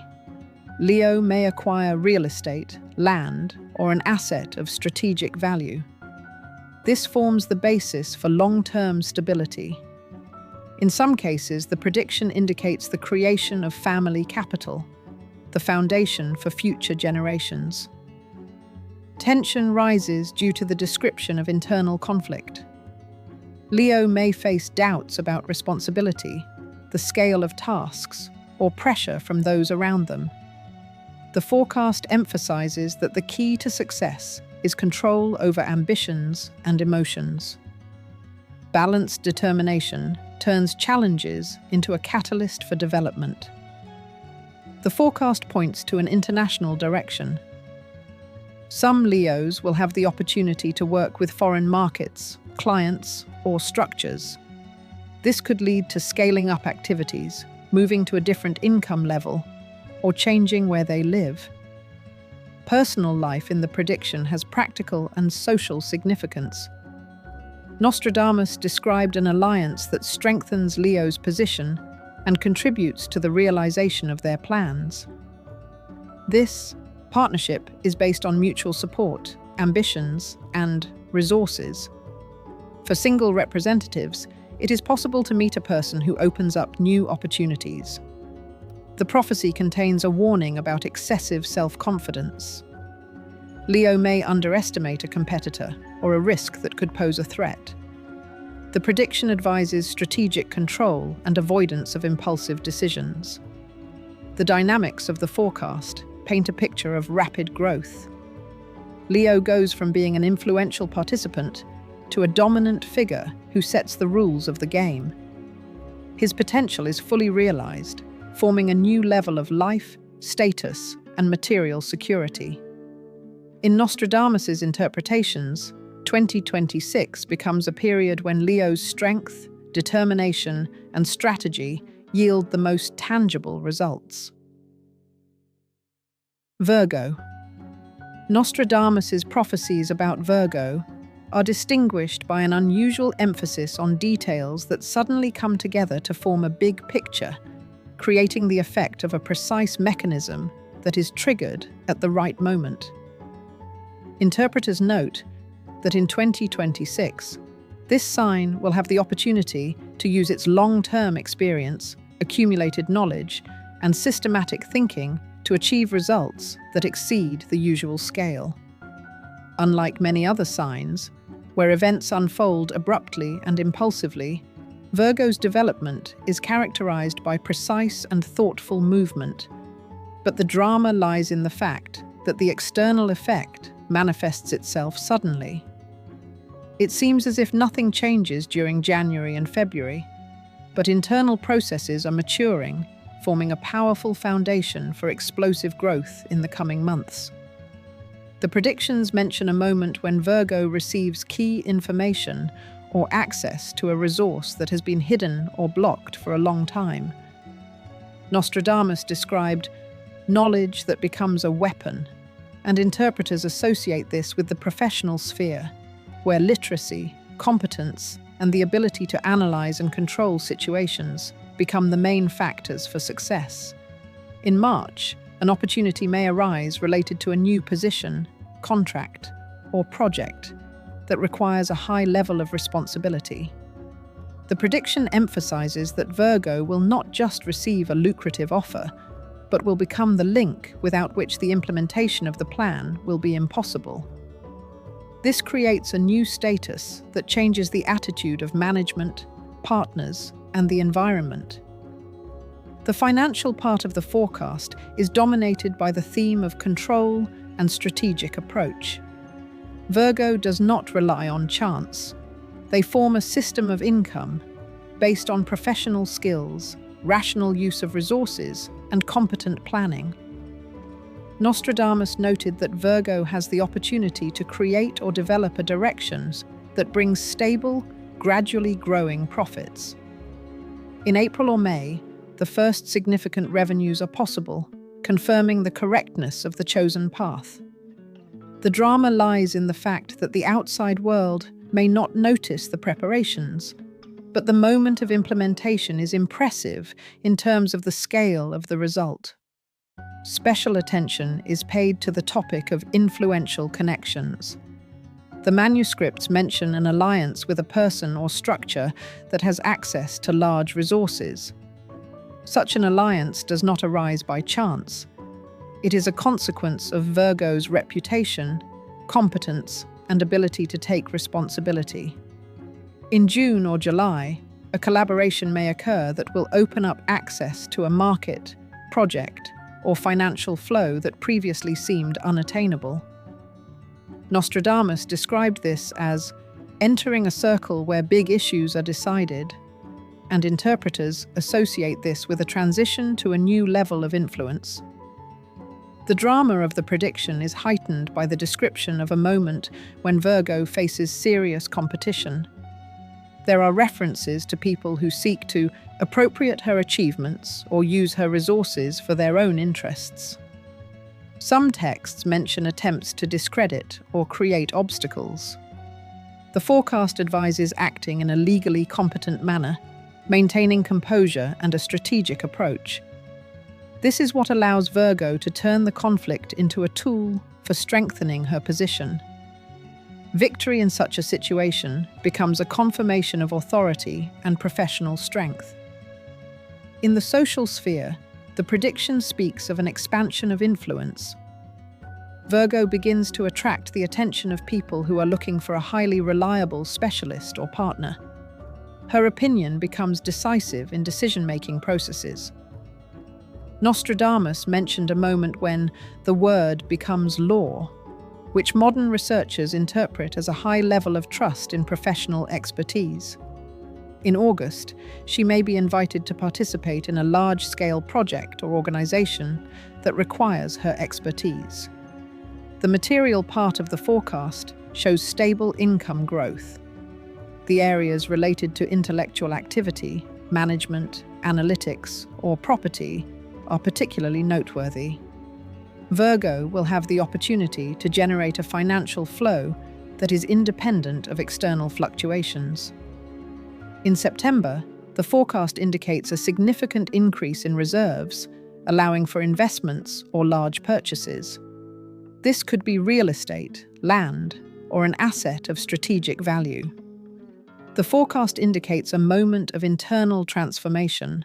Speaker 1: Leo may acquire real estate, land, or an asset of strategic value. This forms the basis for long-term stability. In some cases, the prediction indicates the creation of family capital, the foundation for future generations. Tension rises due to the description of internal conflict. Leo may face doubts about responsibility, the scale of tasks, or pressure from those around them. The forecast emphasizes that the key to success is control over ambitions and emotions. Balanced determination turns challenges into a catalyst for development. The forecast points to an international direction. Some Leos will have the opportunity to work with foreign markets, clients, or structures. This could lead to scaling up activities, moving to a different income level, or changing where they live. personal life in the prediction has practical and social significance. Nostradamus described an alliance that strengthens Leo's position and contributes to the realization of their plans. This partnership is based on mutual support, ambitions, and resources. For single representatives, it is possible to meet a person who opens up new opportunities. The prophecy contains a warning about excessive self-confidence. Leo may underestimate a competitor or a risk that could pose a threat. The prediction advises strategic control and avoidance of impulsive decisions. The dynamics of the forecast paint a picture of rapid growth. Leo goes from being an influential participant to a dominant figure who sets the rules of the game. His potential is fully realized, forming a new level of life, status, and material security. In Nostradamus's interpretations, 2026 becomes a period when Leo's strength, determination, and strategy yield the most tangible results. Virgo. Nostradamus's prophecies about Virgo are distinguished by an unusual emphasis on details that suddenly come together to form a big picture, creating the effect of a precise mechanism that is triggered at the right moment. Interpreters note that in 2026, this sign will have the opportunity to use its long-term experience, accumulated knowledge, and systematic thinking to achieve results that exceed the usual scale. Unlike many other signs, where events unfold abruptly and impulsively, Virgo's development is characterized by precise and thoughtful movement. But the drama lies in the fact that the external effect manifests itself suddenly. It seems as if nothing changes during January and February, but internal processes are maturing, forming a powerful foundation for explosive growth in the coming months. The predictions mention a moment when Virgo receives key information or access to a resource that has been hidden or blocked for a long time. Nostradamus described knowledge that becomes a weapon, and interpreters associate this with the professional sphere, where literacy, competence, and the ability to analyze and control situations become the main factors for success. In March, an opportunity may arise related to a new position, contract, or project that requires a high level of responsibility. The prediction emphasizes that Virgo will not just receive a lucrative offer, but will become the link without which the implementation of the plan will be impossible. This creates a new status that changes the attitude of management, partners, and the environment. The financial part of the forecast is dominated by the theme of control and strategic approach. Virgo does not rely on chance. They form a system of income based on professional skills, rational use of resources, and competent planning. Nostradamus noted that Virgo has the opportunity to create or develop a direction that brings stable, gradually growing profits. In April or May, the first significant revenues are possible, confirming the correctness of the chosen path. The drama lies in the fact that the outside world may not notice the preparations, but the moment of implementation is impressive in terms of the scale of the result. Special attention is paid to the topic of influential connections. The manuscripts mention an alliance with a person or structure that has access to large resources. Such an alliance does not arise by chance. It is a consequence of Virgo's reputation, competence, and ability to take responsibility. In June or July, a collaboration may occur that will open up access to a market, project, or financial flow that previously seemed unattainable. Nostradamus described this as entering a circle where big issues are decided, and interpreters associate this with a transition to a new level of influence. The drama of the prediction is heightened by the description of a moment when Virgo faces serious competition. There are references to people who seek to appropriate her achievements or use her resources for their own interests. Some texts mention attempts to discredit or create obstacles. The forecast advises acting in a legally competent manner, maintaining composure and a strategic approach. This is what allows Virgo to turn the conflict into a tool for strengthening her position. Victory in such a situation becomes a confirmation of authority and professional strength. In the social sphere, the prediction speaks of an expansion of influence. Virgo begins to attract the attention of people who are looking for a highly reliable specialist or partner. Her opinion becomes decisive in decision-making processes. Nostradamus mentioned a moment when the word becomes law, which modern researchers interpret as a high level of trust in professional expertise. In August, she may be invited to participate in a large-scale project or organization that requires her expertise. The material part of the forecast shows stable income growth. The areas related to intellectual activity, management, analytics, or property are particularly noteworthy. Virgo will have the opportunity to generate a financial flow that is independent of external fluctuations. In September, the forecast indicates a significant increase in reserves, allowing for investments or large purchases. This could be real estate, land, or an asset of strategic value. The forecast indicates a moment of internal transformation.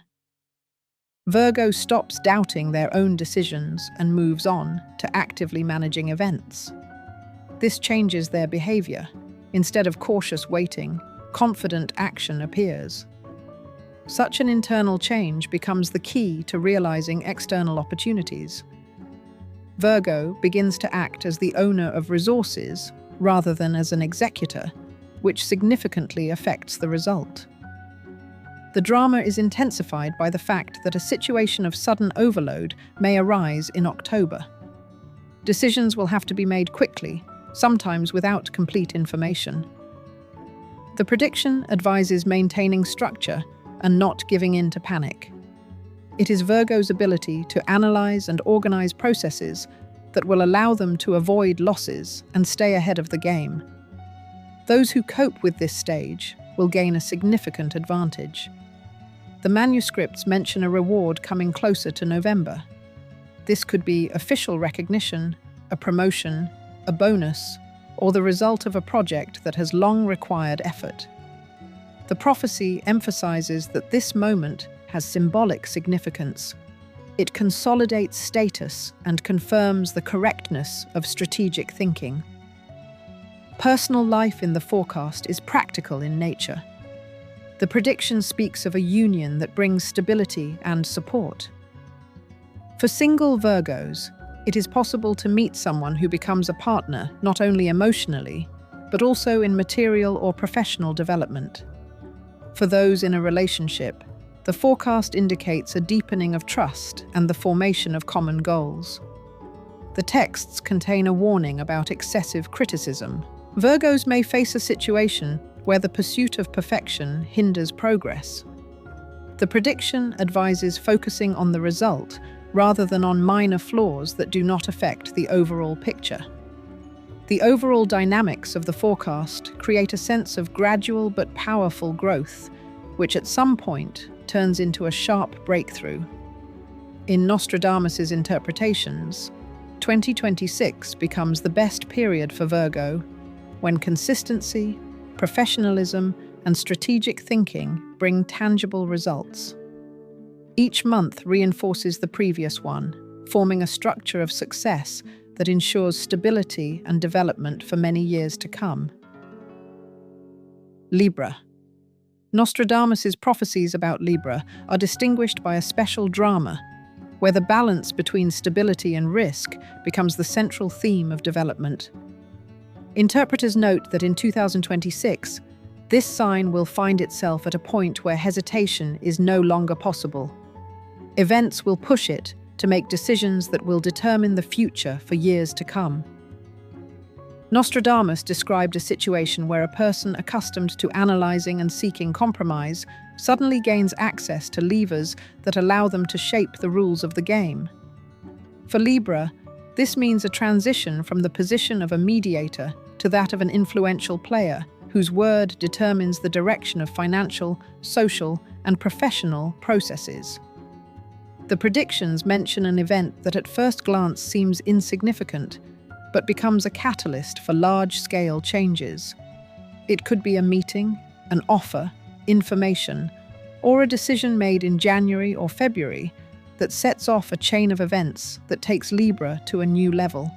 Speaker 1: Virgo stops doubting their own decisions and moves on to actively managing events. This changes their behavior. Instead of cautious waiting, confident action appears. Such an internal change becomes the key to realizing external opportunities. Virgo begins to act as the owner of resources rather than as an executor, which significantly affects the result. The drama is intensified by the fact that a situation of sudden overload may arise in October. Decisions will have to be made quickly, sometimes without complete information. The prediction advises maintaining structure and not giving in to panic. It is Virgo's ability to analyze and organize processes that will allow them to avoid losses and stay ahead of the game. Those who cope with this stage will gain a significant advantage. The manuscripts mention a reward coming closer to November. This could be official recognition, a promotion, a bonus, or the result of a project that has long required effort. The prophecy emphasizes that this moment has symbolic significance. It consolidates status and confirms the correctness of strategic thinking. Personal life in the forecast is practical in nature. The prediction speaks of a union that brings stability and support. For single Virgos, it is possible to meet someone who becomes a partner not only emotionally, but also in material or professional development. For those in a relationship, the forecast indicates a deepening of trust and the formation of common goals. The texts contain a warning about excessive criticism. Virgos may face a situation where the pursuit of perfection hinders progress. The prediction advises focusing on the result rather than on minor flaws that do not affect the overall picture. The overall dynamics of the forecast create a sense of gradual but powerful growth, which at some point turns into a sharp breakthrough. In Nostradamus's interpretations, 2026 becomes the best period for Virgo when consistency, professionalism, and strategic thinking bring tangible results. Each month reinforces the previous one, forming a structure of success that ensures stability and development for many years to come. Libra. Nostradamus's prophecies about Libra are distinguished by a special drama, where the balance between stability and risk becomes the central theme of development. Interpreters note that in 2026, this sign will find itself at a point where hesitation is no longer possible. Events will push it to make decisions that will determine the future for years to come. Nostradamus described a situation where a person accustomed to analyzing and seeking compromise suddenly gains access to levers that allow them to shape the rules of the game. For Libra, This means a transition from the position of a mediator to that of an influential player whose word determines the direction of financial, social, and professional processes. The predictions mention an event that at first glance seems insignificant, but becomes a catalyst for large-scale changes. It could be a meeting, an offer, information, or a decision made in January or February that sets off a chain of events that takes Libra to a new level.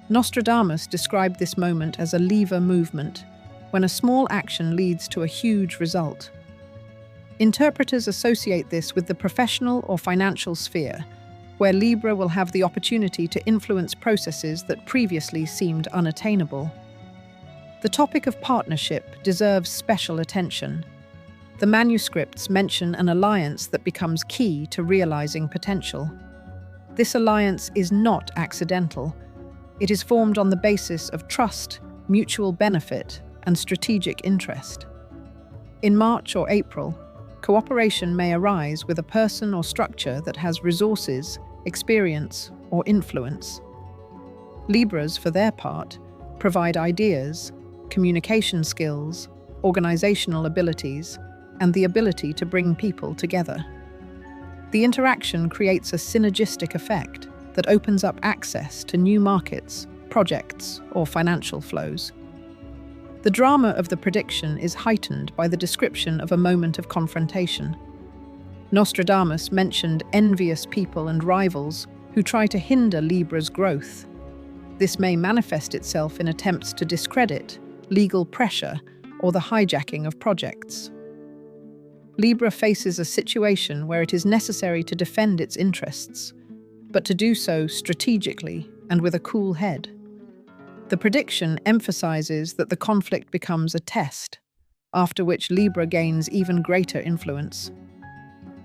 Speaker 1: Nostradamus described this moment as a lever movement, when a small action leads to a huge result. Interpreters associate this with the professional or financial sphere, where Libra will have the opportunity to influence processes that previously seemed unattainable. The topic of partnership deserves special attention. The manuscripts mention an alliance that becomes key to realizing potential. This alliance is not accidental. It is formed on the basis of trust, mutual benefit, and strategic interest. In March or April, cooperation may arise with a person or structure that has resources, experience, or influence. Libras, for their part, provide ideas, communication skills, organizational abilities, and the ability to bring people together. The interaction creates a synergistic effect that opens up access to new markets, projects, or financial flows. The drama of the prediction is heightened by the description of a moment of confrontation. Nostradamus mentioned envious people and rivals who try to hinder Libra's growth. This may manifest itself in attempts to discredit, legal pressure, or the hijacking of projects. Libra faces a situation where it is necessary to defend its interests, but to do so strategically and with a cool head. The prediction emphasizes that the conflict becomes a test, after which Libra gains even greater influence.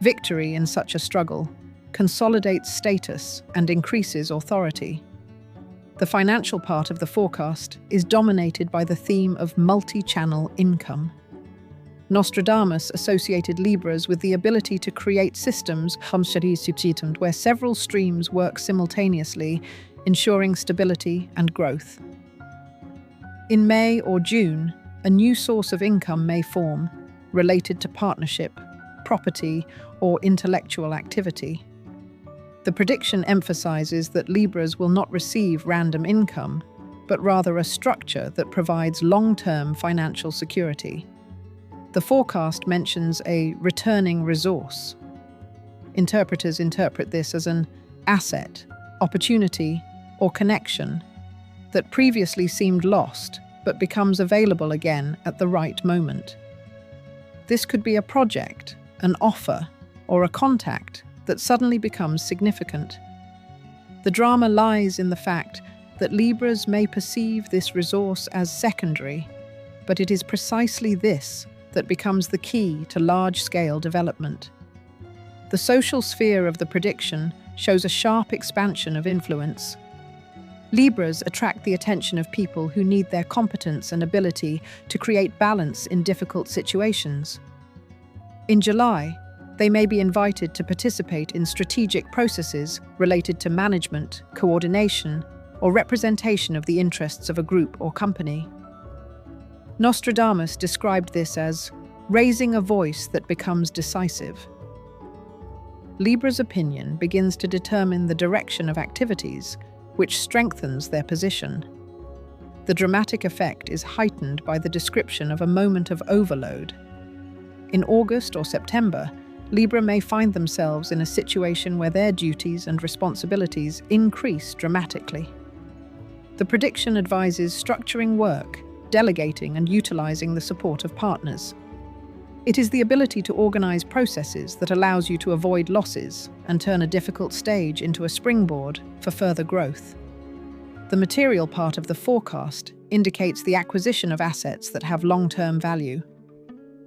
Speaker 1: Victory in such a struggle consolidates status and increases authority. The financial part of the forecast is dominated by the theme of multi-channel income. Nostradamus associated Libras with the ability to create systems where several streams work simultaneously, ensuring stability and growth. In May or June, a new source of income may form, related to partnership, property, or intellectual activity. The prediction emphasizes that Libras will not receive random income, but rather a structure that provides long-term financial security. The forecast mentions a returning resource. Interpreters interpret this as an asset, opportunity, or connection that previously seemed lost but becomes available again at the right moment. This could be a project, an offer, or a contact that suddenly becomes significant. The drama lies in the fact that Libras may perceive this resource as secondary, but it is precisely this that becomes the key to large-scale development. The social sphere of the prediction shows a sharp expansion of influence. Libras attract the attention of people who need their competence and ability to create balance in difficult situations. In July, they may be invited to participate in strategic processes related to management, coordination, or representation of the interests of a group or company. Nostradamus described this as raising a voice that becomes decisive. Libra's opinion begins to determine the direction of activities, which strengthens their position. The dramatic effect is heightened by the description of a moment of overload. In August or September, Libra may find themselves in a situation where their duties and responsibilities increase dramatically. The prediction advises structuring work, delegating and utilizing the support of partners. It is the ability to organize processes that allows you to avoid losses and turn a difficult stage into a springboard for further growth. The material part of the forecast indicates the acquisition of assets that have long-term value.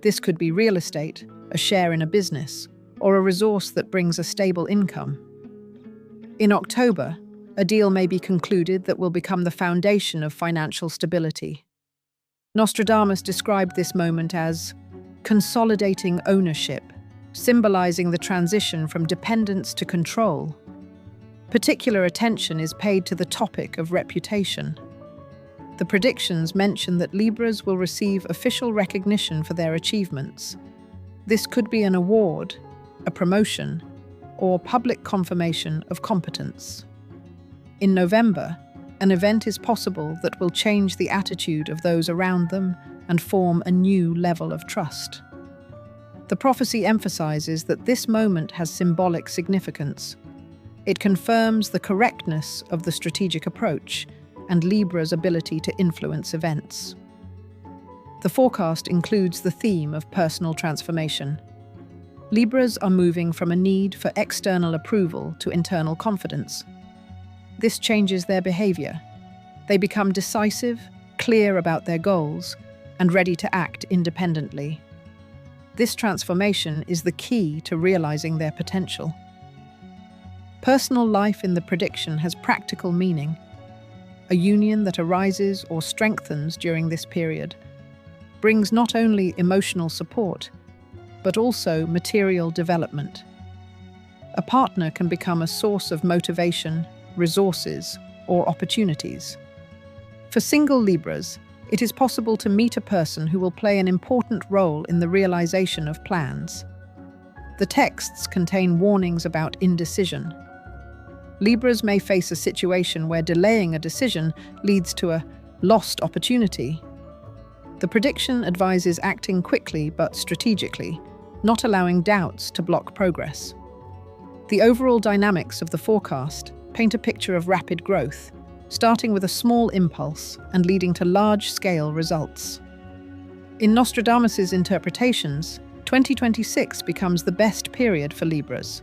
Speaker 1: This could be real estate, a share in a business, or a resource that brings a stable income. In October, a deal may be concluded that will become the foundation of financial stability. Nostradamus described this moment as consolidating ownership, symbolizing the transition from dependence to control. Particular attention is paid to the topic of reputation. The predictions mention that Libras will receive official recognition for their achievements. This could be an award, a promotion, or public confirmation of competence. In November, an event is possible that will change the attitude of those around them and form a new level of trust. The prophecy emphasizes that this moment has symbolic significance. It confirms the correctness of the strategic approach and Libra's ability to influence events. The forecast includes the theme of personal transformation. Libras are moving from a need for external approval to internal confidence. This changes their behavior. They become decisive, clear about their goals, and ready to act independently. This transformation is the key to realizing their potential. Personal life in the prediction has practical meaning, a union that arises or strengthens during this period brings not only emotional support, but also material development. A partner can become a source of motivation, resources, or opportunities. For single Libras, it is possible to meet a person who will play an important role in the realization of plans. The texts contain warnings about indecision. Libras may face a situation where delaying a decision leads to a lost opportunity. The prediction advises acting quickly but strategically, not allowing doubts to block progress. The overall dynamics of the forecast paint a picture of rapid growth, starting with a small impulse and leading to large-scale results. In Nostradamus's interpretations, 2026 becomes the best period for Libras,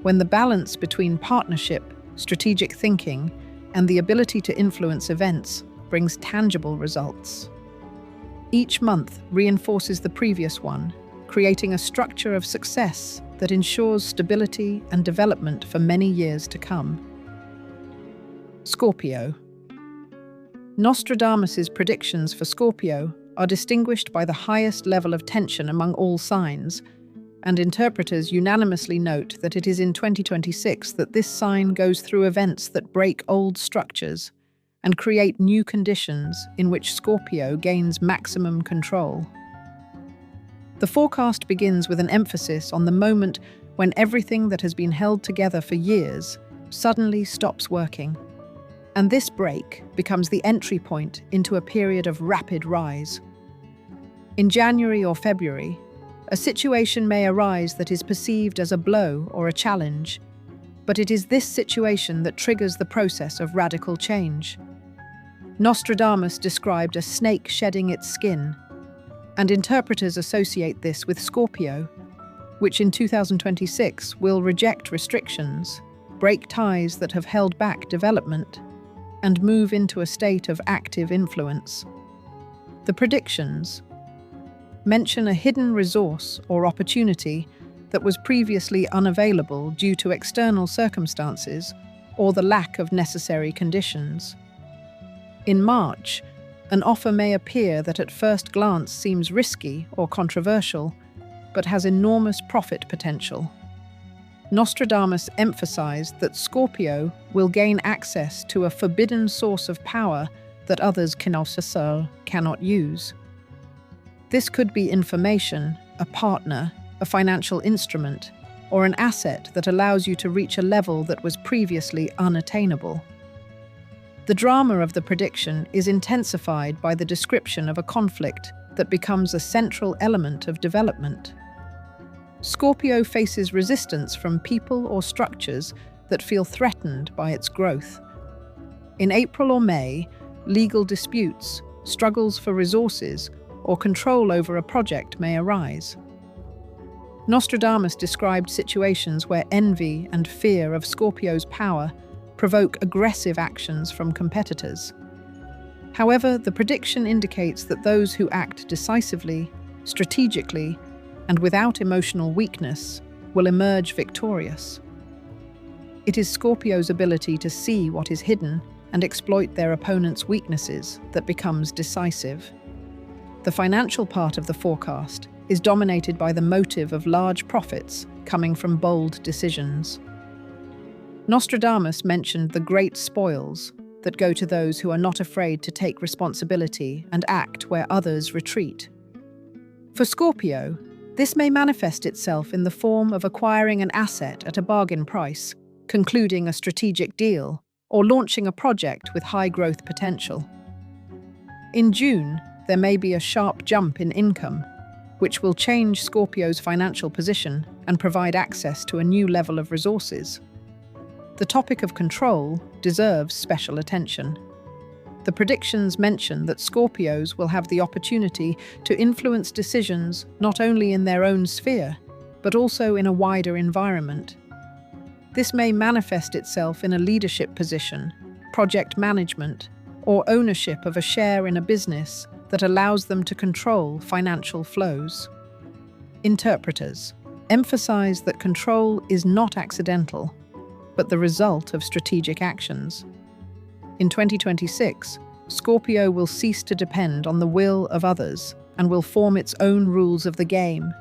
Speaker 1: when the balance between partnership, strategic thinking, and the ability to influence events brings tangible results. Each month reinforces the previous one, creating a structure of success that ensures stability and development for many years to come. Scorpio. Nostradamus's predictions for Scorpio are distinguished by the highest level of tension among all signs, and interpreters unanimously note that it is in 2026 that this sign goes through events that break old structures and create new conditions in which Scorpio gains maximum control. The forecast begins with an emphasis on the moment when everything that has been held together for years suddenly stops working. And this break becomes the entry point into a period of rapid rise. In January or February, a situation may arise that is perceived as a blow or a challenge, but it is this situation that triggers the process of radical change. Nostradamus described a snake shedding its skin, and interpreters associate this with Scorpio, which in 2026 will reject restrictions, break ties that have held back development, and move into a state of active influence. The predictions mention a hidden resource or opportunity that was previously unavailable due to external circumstances or the lack of necessary conditions. In March, an offer may appear that at first glance seems risky or controversial, but has enormous profit potential. Nostradamus emphasized that Scorpio will gain access to a forbidden source of power that others cannot use. This could be information, a partner, a financial instrument, or an asset that allows you to reach a level that was previously unattainable. The drama of the prediction is intensified by the description of a conflict that becomes a central element of development. Scorpio faces resistance from people or structures that feel threatened by its growth. In April or May, legal disputes, struggles for resources, or control over a project may arise. Nostradamus described situations where envy and fear of Scorpio's power provoke aggressive actions from competitors. However, the prediction indicates that those who act decisively, strategically, and without emotional weakness will emerge victorious. It is Scorpio's ability to see what is hidden and exploit their opponent's weaknesses that becomes decisive. The financial part of the forecast is dominated by the motive of large profits coming from bold decisions. Nostradamus mentioned the great spoils that go to those who are not afraid to take responsibility and act where others retreat. For Scorpio, this may manifest itself in the form of acquiring an asset at a bargain price, concluding a strategic deal, or launching a project with high growth potential. In June, there may be a sharp jump in income, which will change Scorpio's financial position and provide access to a new level of resources. The topic of control deserves special attention. The predictions mention that Scorpios will have the opportunity to influence decisions not only in their own sphere, but also in a wider environment. This may manifest itself in a leadership position, project management, or ownership of a share in a business that allows them to control financial flows. Interpreters emphasize that control is not accidental, but the result of strategic actions. In 2026, Scorpio will cease to depend on the will of others and will form its own rules of the game.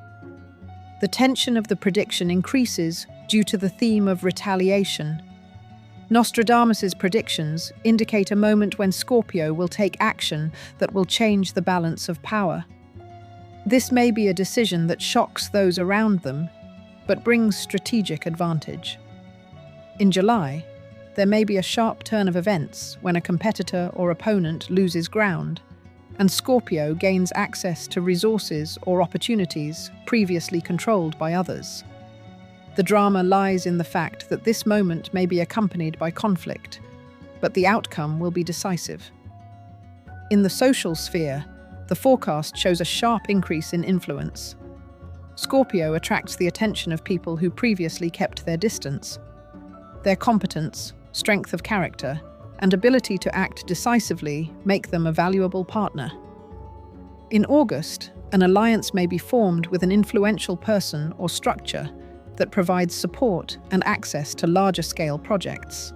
Speaker 1: The tension of the prediction increases due to the theme of retaliation. Nostradamus's predictions indicate a moment when Scorpio will take action that will change the balance of power. This may be a decision that shocks those around them, but brings strategic advantage. In July, there may be a sharp turn of events when a competitor or opponent loses ground, and Scorpio gains access to resources or opportunities previously controlled by others. The drama lies in the fact that this moment may be accompanied by conflict, but the outcome will be decisive. In the social sphere, the forecast shows a sharp increase in influence. Scorpio attracts the attention of people who previously kept their distance. Their competence, strength of character, and ability to act decisively make them a valuable partner. In August, an alliance may be formed with an influential person or structure that provides support and access to larger-scale projects.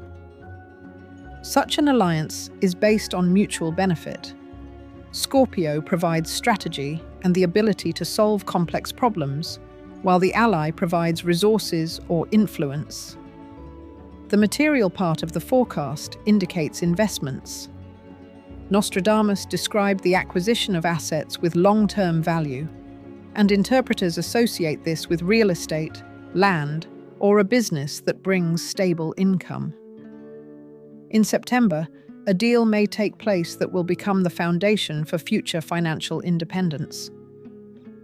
Speaker 1: Such an alliance is based on mutual benefit. Scorpio provides strategy and the ability to solve complex problems, while the ally provides resources or influence. The material part of the forecast indicates investments. Nostradamus described the acquisition of assets with long-term value, and interpreters associate this with real estate, land, or a business that brings stable income. In September, a deal may take place that will become the foundation for future financial independence.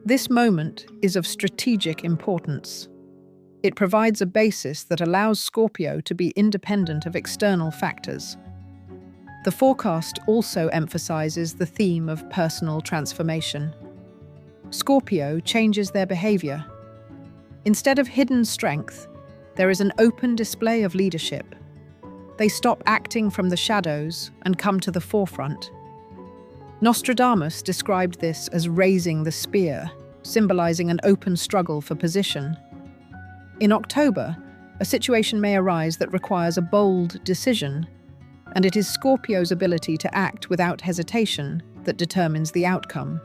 Speaker 1: This moment is of strategic importance. It provides a basis that allows Scorpio to be independent of external factors. The forecast also emphasizes the theme of personal transformation. Scorpio changes their behavior. Instead of hidden strength, there is an open display of leadership. They stop acting from the shadows and come to the forefront. Nostradamus described this as raising the spear, symbolizing an open struggle for position. In October, a situation may arise that requires a bold decision, and it is Scorpio's ability to act without hesitation that determines the outcome.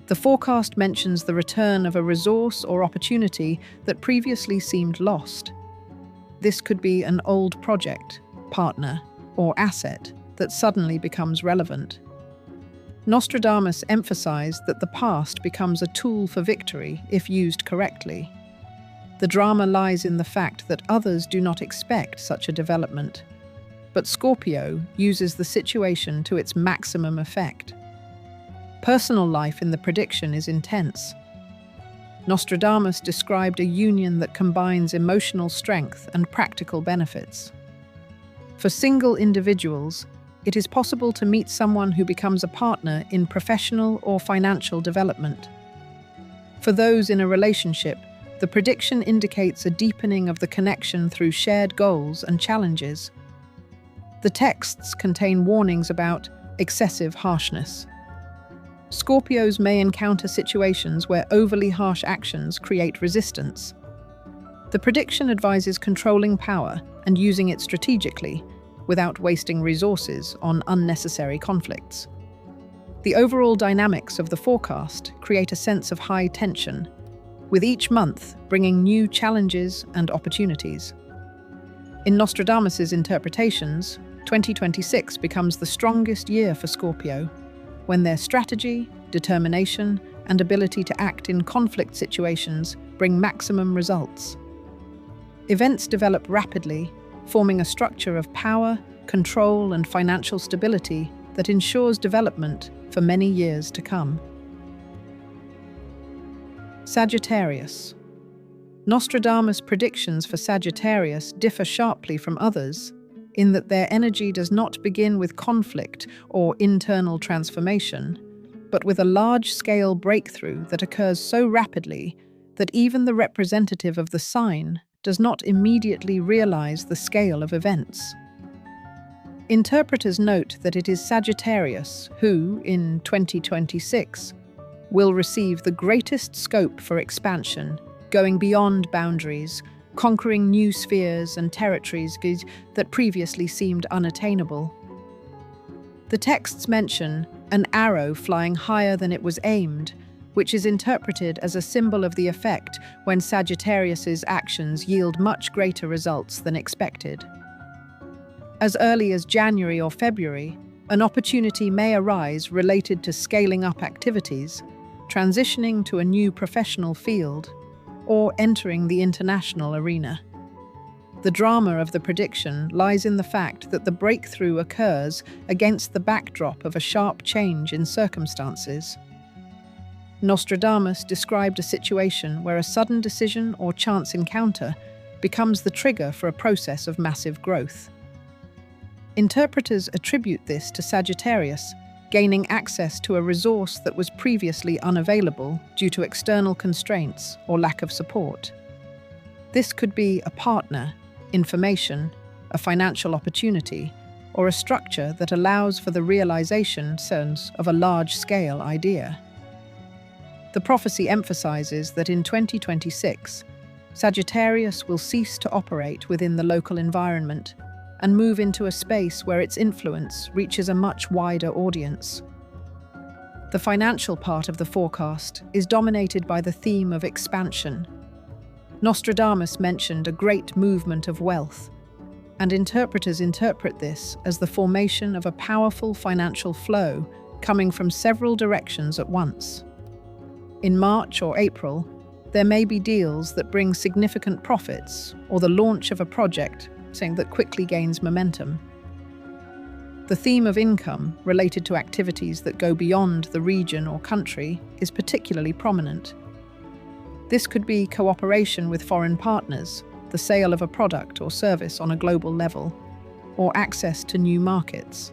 Speaker 1: The forecast mentions the return of a resource or opportunity that previously seemed lost. This could be an old project, partner, or asset that suddenly becomes relevant. Nostradamus emphasized that the past becomes a tool for victory if used correctly. The drama lies in the fact that others do not expect such a development, but Scorpio uses the situation to its maximum effect. Personal life in the prediction is intense. Nostradamus described a union that combines emotional strength and practical benefits. For single individuals, it is possible to meet someone who becomes a partner in professional or financial development. For those in a relationship, the prediction indicates a deepening of the connection through shared goals and challenges. The texts contain warnings about excessive harshness. Scorpios may encounter situations where overly harsh actions create resistance. The prediction advises controlling power and using it strategically, without wasting resources on unnecessary conflicts. The overall dynamics of the forecast create a sense of high tension, with each month bringing new challenges and opportunities. In Nostradamus's interpretations, 2026 becomes the strongest year for Scorpio, when their strategy, determination, and ability to act in conflict situations bring maximum results. Events develop rapidly, forming a structure of power, control, and financial stability that ensures development for many years to come. Sagittarius. Nostradamus' predictions for Sagittarius differ sharply from others in that their energy does not begin with conflict or internal transformation, but with a large-scale breakthrough that occurs so rapidly that even the representative of the sign does not immediately realize the scale of events. Interpreters note that it is Sagittarius who, in 2026, will receive the greatest scope for expansion, going beyond boundaries, conquering new spheres and territories that previously seemed unattainable. The texts mention an arrow flying higher than it was aimed, which is interpreted as a symbol of the effect when Sagittarius's actions yield much greater results than expected. As early as January or February, an opportunity may arise related to scaling up activities, transitioning to a new professional field, or entering the international arena. The drama of the prediction lies in the fact that the breakthrough occurs against the backdrop of a sharp change in circumstances. Nostradamus described a situation where a sudden decision or chance encounter becomes the trigger for a process of massive growth. Interpreters attribute this to Sagittarius gaining access to a resource that was previously unavailable due to external constraints or lack of support. This could be a partner, information, a financial opportunity, or a structure that allows for the realization of a large-scale idea. The prophecy emphasizes that in 2026, Sagittarius will cease to operate within the local environment and move into a space where its influence reaches a much wider audience. The financial part of the forecast is dominated by the theme of expansion. Nostradamus mentioned a great movement of wealth, and interpreters interpret this as the formation of a powerful financial flow coming from several directions at once. In March or April, there may be deals that bring significant profits or the launch of a project that quickly gains momentum. The theme of income related to activities that go beyond the region or country is particularly prominent. This could be cooperation with foreign partners, the sale of a product or service on a global level, or access to new markets.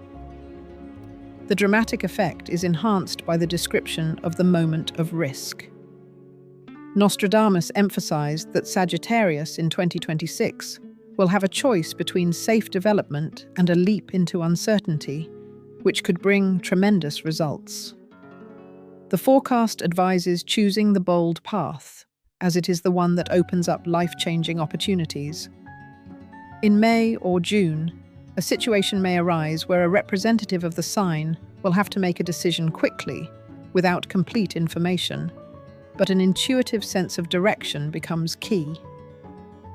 Speaker 1: The dramatic effect is enhanced by the description of the moment of risk. Nostradamus emphasized that Sagittarius in 2026 will have a choice between safe development and a leap into uncertainty, which could bring tremendous results. The forecast advises choosing the bold path, as it is the one that opens up life-changing opportunities. In May or June, a situation may arise where a representative of the sign will have to make a decision quickly, without complete information, but an intuitive sense of direction becomes key.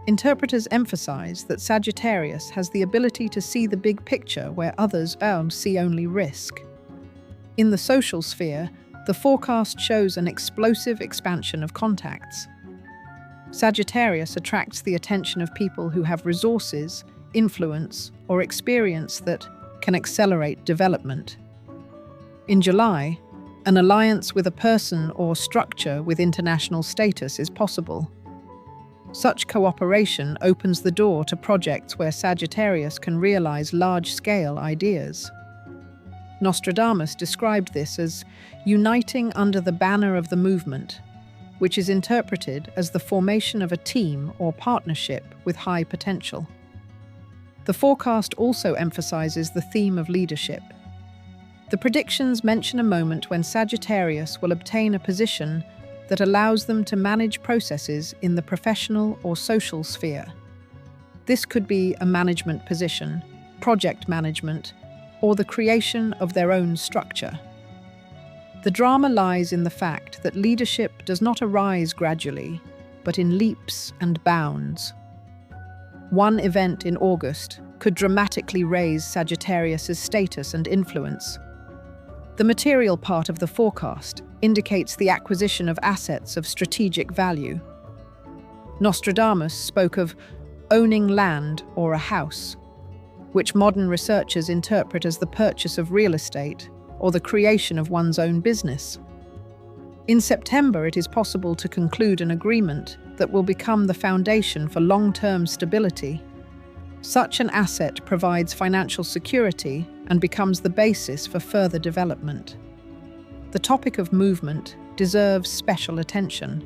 Speaker 1: Interpreters emphasize that Sagittarius has the ability to see the big picture where others see only risk. In the social sphere, the forecast shows an explosive expansion of contacts. Sagittarius attracts the attention of people who have resources, influence, or experience that can accelerate development. In July, an alliance with a person or structure with international status is possible. Such cooperation opens the door to projects where Sagittarius can realize large-scale ideas. Nostradamus described this as uniting under the banner of the movement, which is interpreted as the formation of a team or partnership with high potential. The forecast also emphasizes the theme of leadership. The predictions mention a moment when Sagittarius will obtain a position that allows them to manage processes in the professional or social sphere. This could be a management position, project management, or the creation of their own structure. The drama lies in the fact that leadership does not arise gradually, but in leaps and bounds. One event in August could dramatically raise Sagittarius's status and influence. The material part of the forecast indicates the acquisition of assets of strategic value. Nostradamus spoke of owning land or a house, which modern researchers interpret as the purchase of real estate or the creation of one's own business. In September, it is possible to conclude an agreement that will become the foundation for long-term stability. Such an asset provides financial security and becomes the basis for further development. The topic of movement deserves special attention.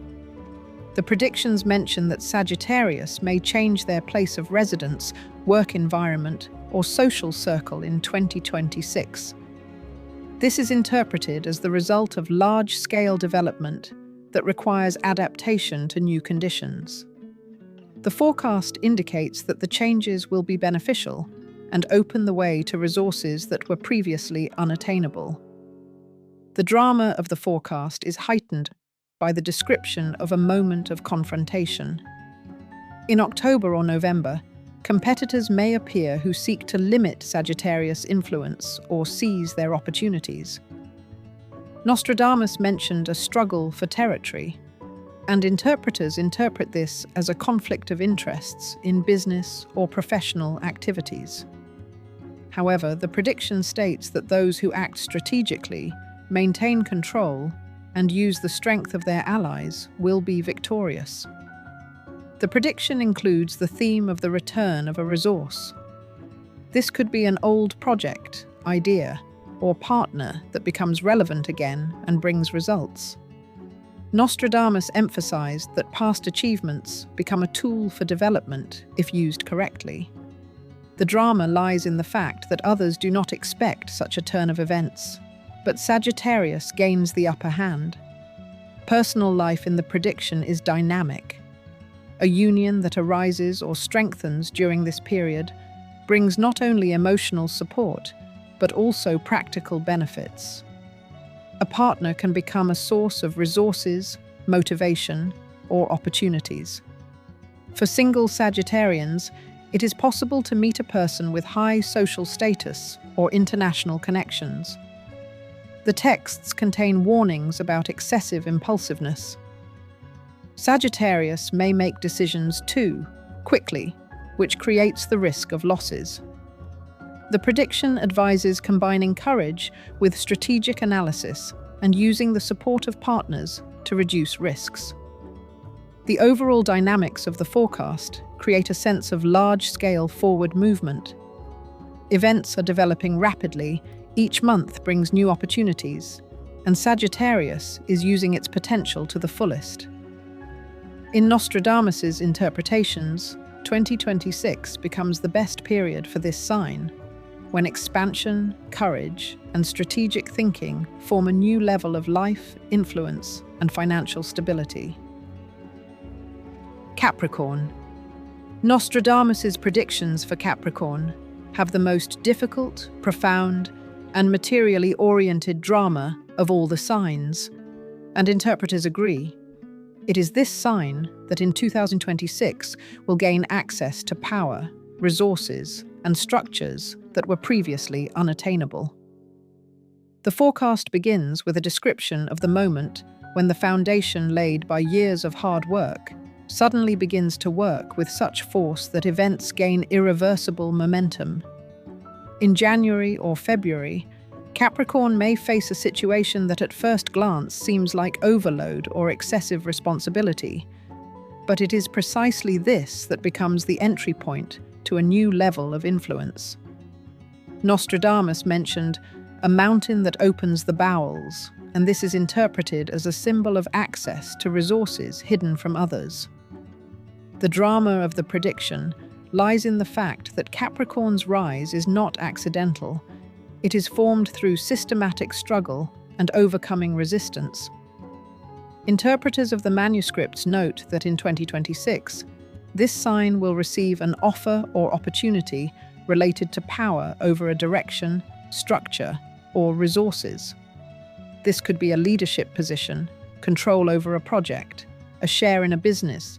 Speaker 1: The predictions mention that Sagittarius may change their place of residence, work environment, or social circle in 2026. This is interpreted as the result of large-scale development that requires adaptation to new conditions. The forecast indicates that the changes will be beneficial and open the way to resources that were previously unattainable. The drama of the forecast is heightened by the description of a moment of confrontation. In October or November, competitors may appear who seek to limit Sagittarius' influence or seize their opportunities. Nostradamus mentioned a struggle for territory, and interpreters interpret this as a conflict of interests in business or professional activities. However, the prediction states that those who act strategically, maintain control, and use the strength of their allies will be victorious. The prediction includes the theme of the return of a resource. This could be an old project, idea, or partner that becomes relevant again and brings results. Nostradamus emphasized that past achievements become a tool for development if used correctly. The drama lies in the fact that others do not expect such a turn of events, but Sagittarius gains the upper hand. Personal life in the prediction is dynamic. A union that arises or strengthens during this period brings not only emotional support, but also practical benefits. A partner can become a source of resources, motivation, or opportunities. For single Sagittarians, it is possible to meet a person with high social status or international connections. The texts contain warnings about excessive impulsiveness. Sagittarius may make decisions too quickly, which creates the risk of losses. The prediction advises combining courage with strategic analysis and using the support of partners to reduce risks. The overall dynamics of the forecast create a sense of large-scale forward movement. Events are developing rapidly, each month brings new opportunities, and Sagittarius is using its potential to the fullest. In Nostradamus's interpretations, 2026 becomes the best period for this sign, when expansion, courage, and strategic thinking form a new level of life, influence, and financial stability. Capricorn. Nostradamus's predictions for Capricorn have the most difficult, profound, and materially oriented drama of all the signs, and interpreters agree. It is this sign that in 2026 will gain access to power, resources, and structures that were previously unattainable. The forecast begins with a description of the moment when the foundation laid by years of hard work suddenly begins to work with such force that events gain irreversible momentum. In January or February, Capricorn may face a situation that at first glance seems like overload or excessive responsibility, but it is precisely this that becomes the entry point to a new level of influence. Nostradamus mentioned a mountain that opens the bowels, and this is interpreted as a symbol of access to resources hidden from others. The drama of the prediction lies in the fact that Capricorn's rise is not accidental. It is formed through systematic struggle and overcoming resistance. Interpreters of the manuscripts note that in 2026, this sign will receive an offer or opportunity related to power over a direction, structure, or resources. This could be a leadership position, control over a project, a share in a business,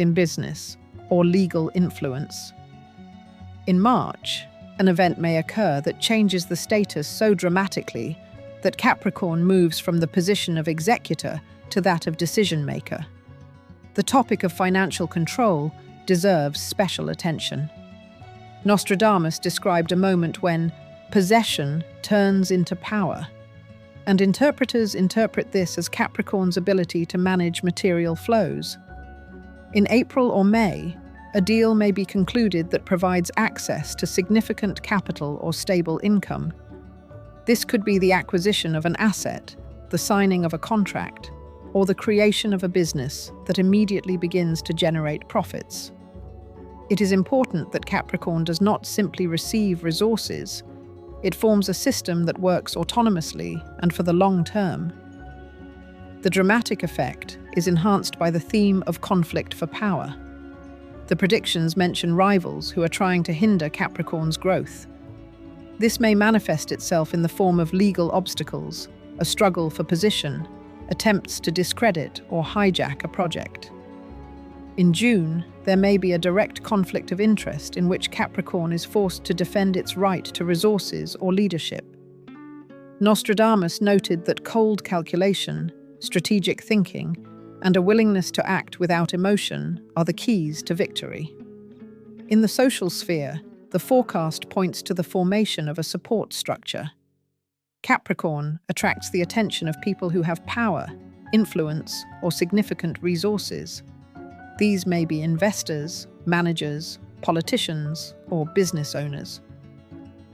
Speaker 1: or legal influence. In March, an event may occur that changes the status so dramatically that Capricorn moves from the position of executor to that of decision-maker. The topic of financial control deserves special attention. Nostradamus described a moment when possession turns into power, and interpreters interpret this as Capricorn's ability to manage material flows. In April or May, a deal may be concluded that provides access to significant capital or stable income. This could be the acquisition of an asset, the signing of a contract, or the creation of a business that immediately begins to generate profits. It is important that Capricorn does not simply receive resources. It forms a system that works autonomously and for the long term. The dramatic effect is enhanced by the theme of conflict for power. The predictions mention rivals who are trying to hinder Capricorn's growth. This may manifest itself in the form of legal obstacles, a struggle for position, attempts to discredit or hijack a project. In June, there may be a direct conflict of interest in which Capricorn is forced to defend its right to resources or leadership. Nostradamus noted that cold calculation, strategic thinking, and a willingness to act without emotion are the keys to victory. In the social sphere, the forecast points to the formation of a support structure. Capricorn attracts the attention of people who have power, influence, or significant resources. These may be investors, managers, politicians, or business owners.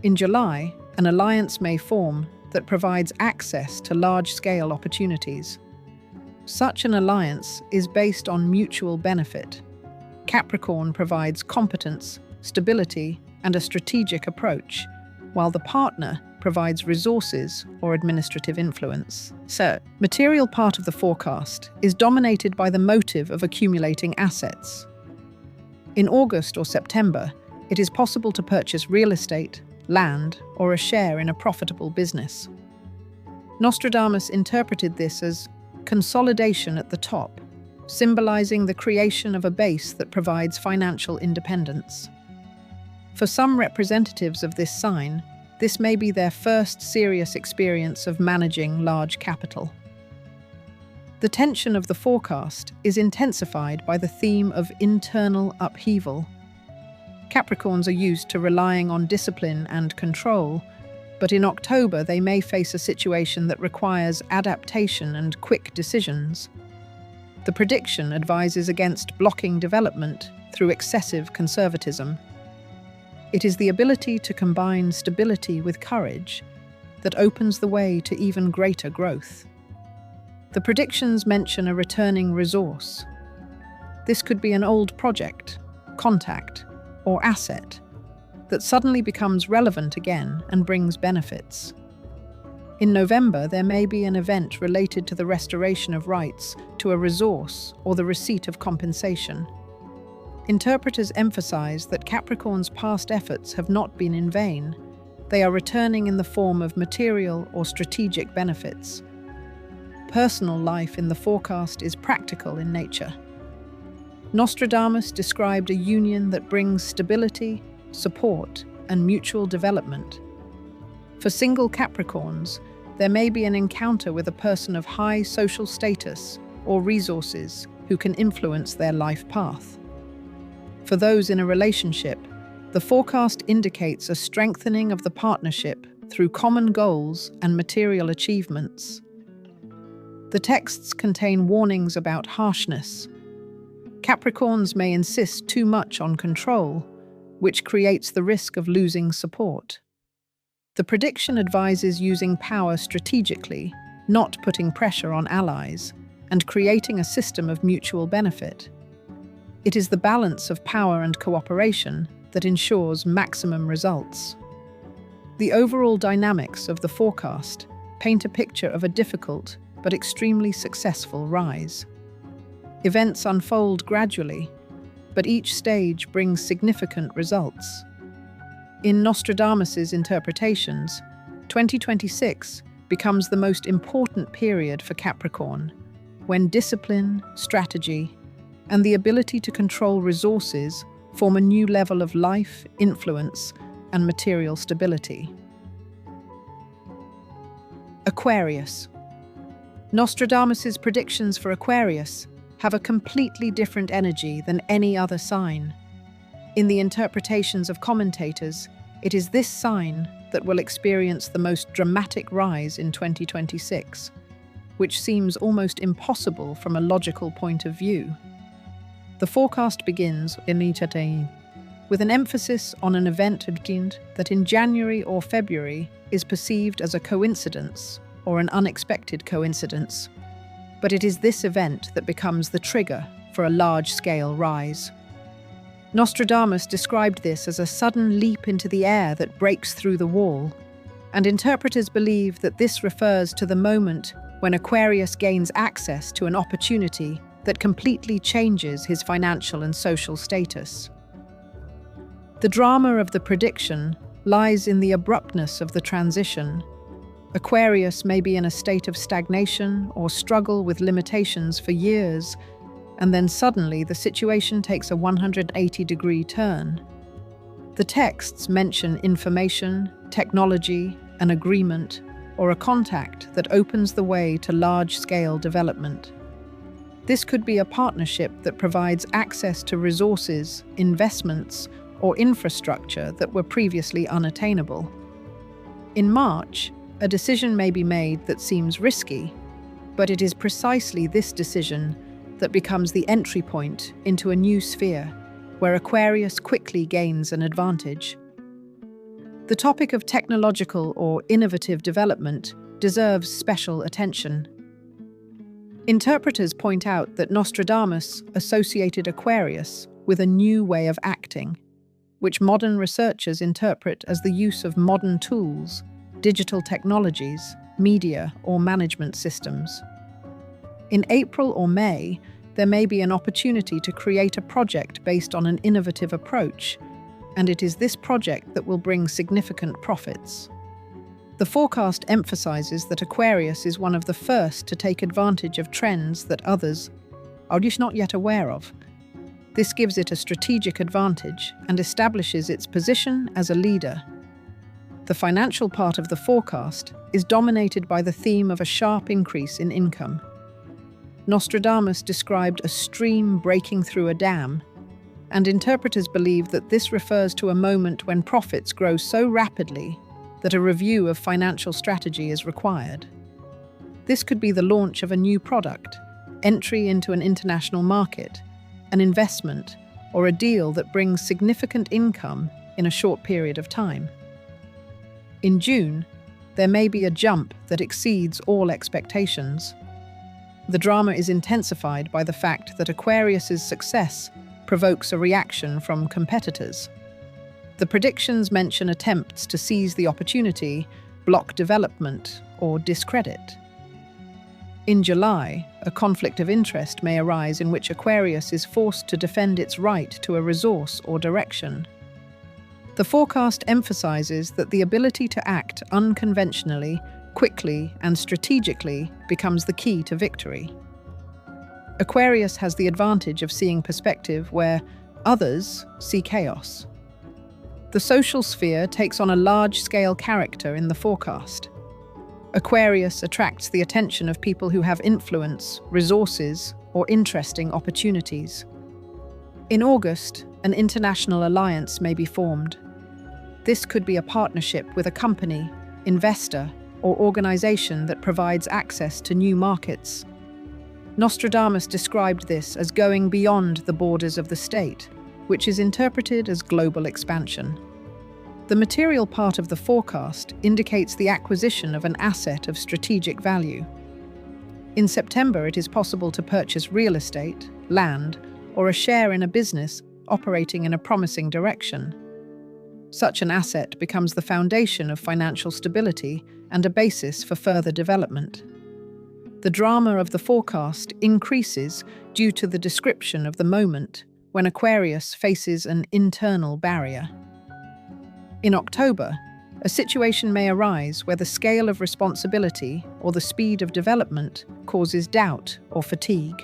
Speaker 1: In July, an alliance may form that provides access to large-scale opportunities. Such an alliance is based on mutual benefit. Capricorn provides competence, stability, and a strategic approach, while the partner provides resources or administrative influence. So, material part of the forecast is dominated by the motive of accumulating assets. In August or September, it is possible to purchase real estate, land, or a share in a profitable business. Nostradamus interpreted this as consolidation at the top, symbolizing the creation of a base that provides financial independence. For some representatives of this sign, this may be their first serious experience of managing large capital. The tension of the forecast is intensified by the theme of internal upheaval. Capricorns are used to relying on discipline and control, but in October they may face a situation that requires adaptation and quick decisions. The prediction advises against blocking development through excessive conservatism. It is the ability to combine stability with courage that opens the way to even greater growth. The predictions mention a returning resource. This could be an old project, contact, or asset that suddenly becomes relevant again and brings benefits. In November, there may be an event related to the restoration of rights to a resource or the receipt of compensation. Interpreters emphasize that Capricorn's past efforts have not been in vain. They are returning in the form of material or strategic benefits. Personal life in the forecast is practical in nature. Nostradamus described a union that brings stability, support, and mutual development. For single Capricorns, there may be an encounter with a person of high social status or resources who can influence their life path. For those in a relationship, the forecast indicates a strengthening of the partnership through common goals and material achievements. The texts contain warnings about harshness. Capricorns may insist too much on control, which creates the risk of losing support. The prediction advises using power strategically, not putting pressure on allies, and creating a system of mutual benefit. It is the balance of power and cooperation that ensures maximum results. The overall dynamics of the forecast paint a picture of a difficult but extremely successful rise. Events unfold gradually, but each stage brings significant results. In Nostradamus's interpretations, 2026 becomes the most important period for Capricorn, when discipline, strategy, and the ability to control resources form a new level of life, influence, and material stability. Aquarius. Nostradamus's predictions for Aquarius have a completely different energy than any other sign. In the interpretations of commentators, it is this sign that will experience the most dramatic rise in 2026, which seems almost impossible from a logical point of view. The forecast begins with an emphasis on an event that in January or February is perceived as a coincidence or an unexpected coincidence. But it is this event that becomes the trigger for a large-scale rise. Nostradamus described this as a sudden leap into the air that breaks through the wall, and interpreters believe that this refers to the moment when Aquarius gains access to an opportunity that completely changes his financial and social status. The drama of the prediction lies in the abruptness of the transition. Aquarius may be in a state of stagnation or struggle with limitations for years, and then suddenly the situation takes a 180-degree turn. The texts mention information, technology, an agreement, or a contact that opens the way to large-scale development. This could be a partnership that provides access to resources, investments, or infrastructure that were previously unattainable. In March, a decision may be made that seems risky, but it is precisely this decision that becomes the entry point into a new sphere, where Aquarius quickly gains an advantage. The topic of technological or innovative development deserves special attention. Interpreters point out that Nostradamus associated Aquarius with a new way of acting, which modern researchers interpret as the use of modern tools, digital technologies, media, or management systems. In April or May, there may be an opportunity to create a project based on an innovative approach, and it is this project that will bring significant profits. The forecast emphasizes that Aquarius is one of the first to take advantage of trends that others are just not yet aware of. This gives it a strategic advantage and establishes its position as a leader. The financial part of the forecast is dominated by the theme of a sharp increase in income. Nostradamus described a stream breaking through a dam, and interpreters believe that this refers to a moment when profits grow so rapidly that a review of financial strategy is required. This could be the launch of a new product, entry into an international market, an investment, or a deal that brings significant income in a short period of time. In June, there may be a jump that exceeds all expectations. The drama is intensified by the fact that Aquarius's success provokes a reaction from competitors. The predictions mention attempts to seize the opportunity, block development, or discredit. In July, a conflict of interest may arise in which Aquarius is forced to defend its right to a resource or direction. The forecast emphasizes that the ability to act unconventionally, quickly, and strategically becomes the key to victory. Aquarius has the advantage of seeing perspective where others see chaos. The social sphere takes on a large-scale character in the forecast. Aquarius attracts the attention of people who have influence, resources, or interesting opportunities. In August, an international alliance may be formed. This could be a partnership with a company, investor, or organization that provides access to new markets. Nostradamus described this as going beyond the borders of the state, which is interpreted as global expansion. The material part of the forecast indicates the acquisition of an asset of strategic value. In September, it is possible to purchase real estate, land, or a share in a business operating in a promising direction. Such an asset becomes the foundation of financial stability and a basis for further development. The drama of the forecast increases due to the description of the moment when Aquarius faces an internal barrier. In October, a situation may arise where the scale of responsibility or the speed of development causes doubt or fatigue.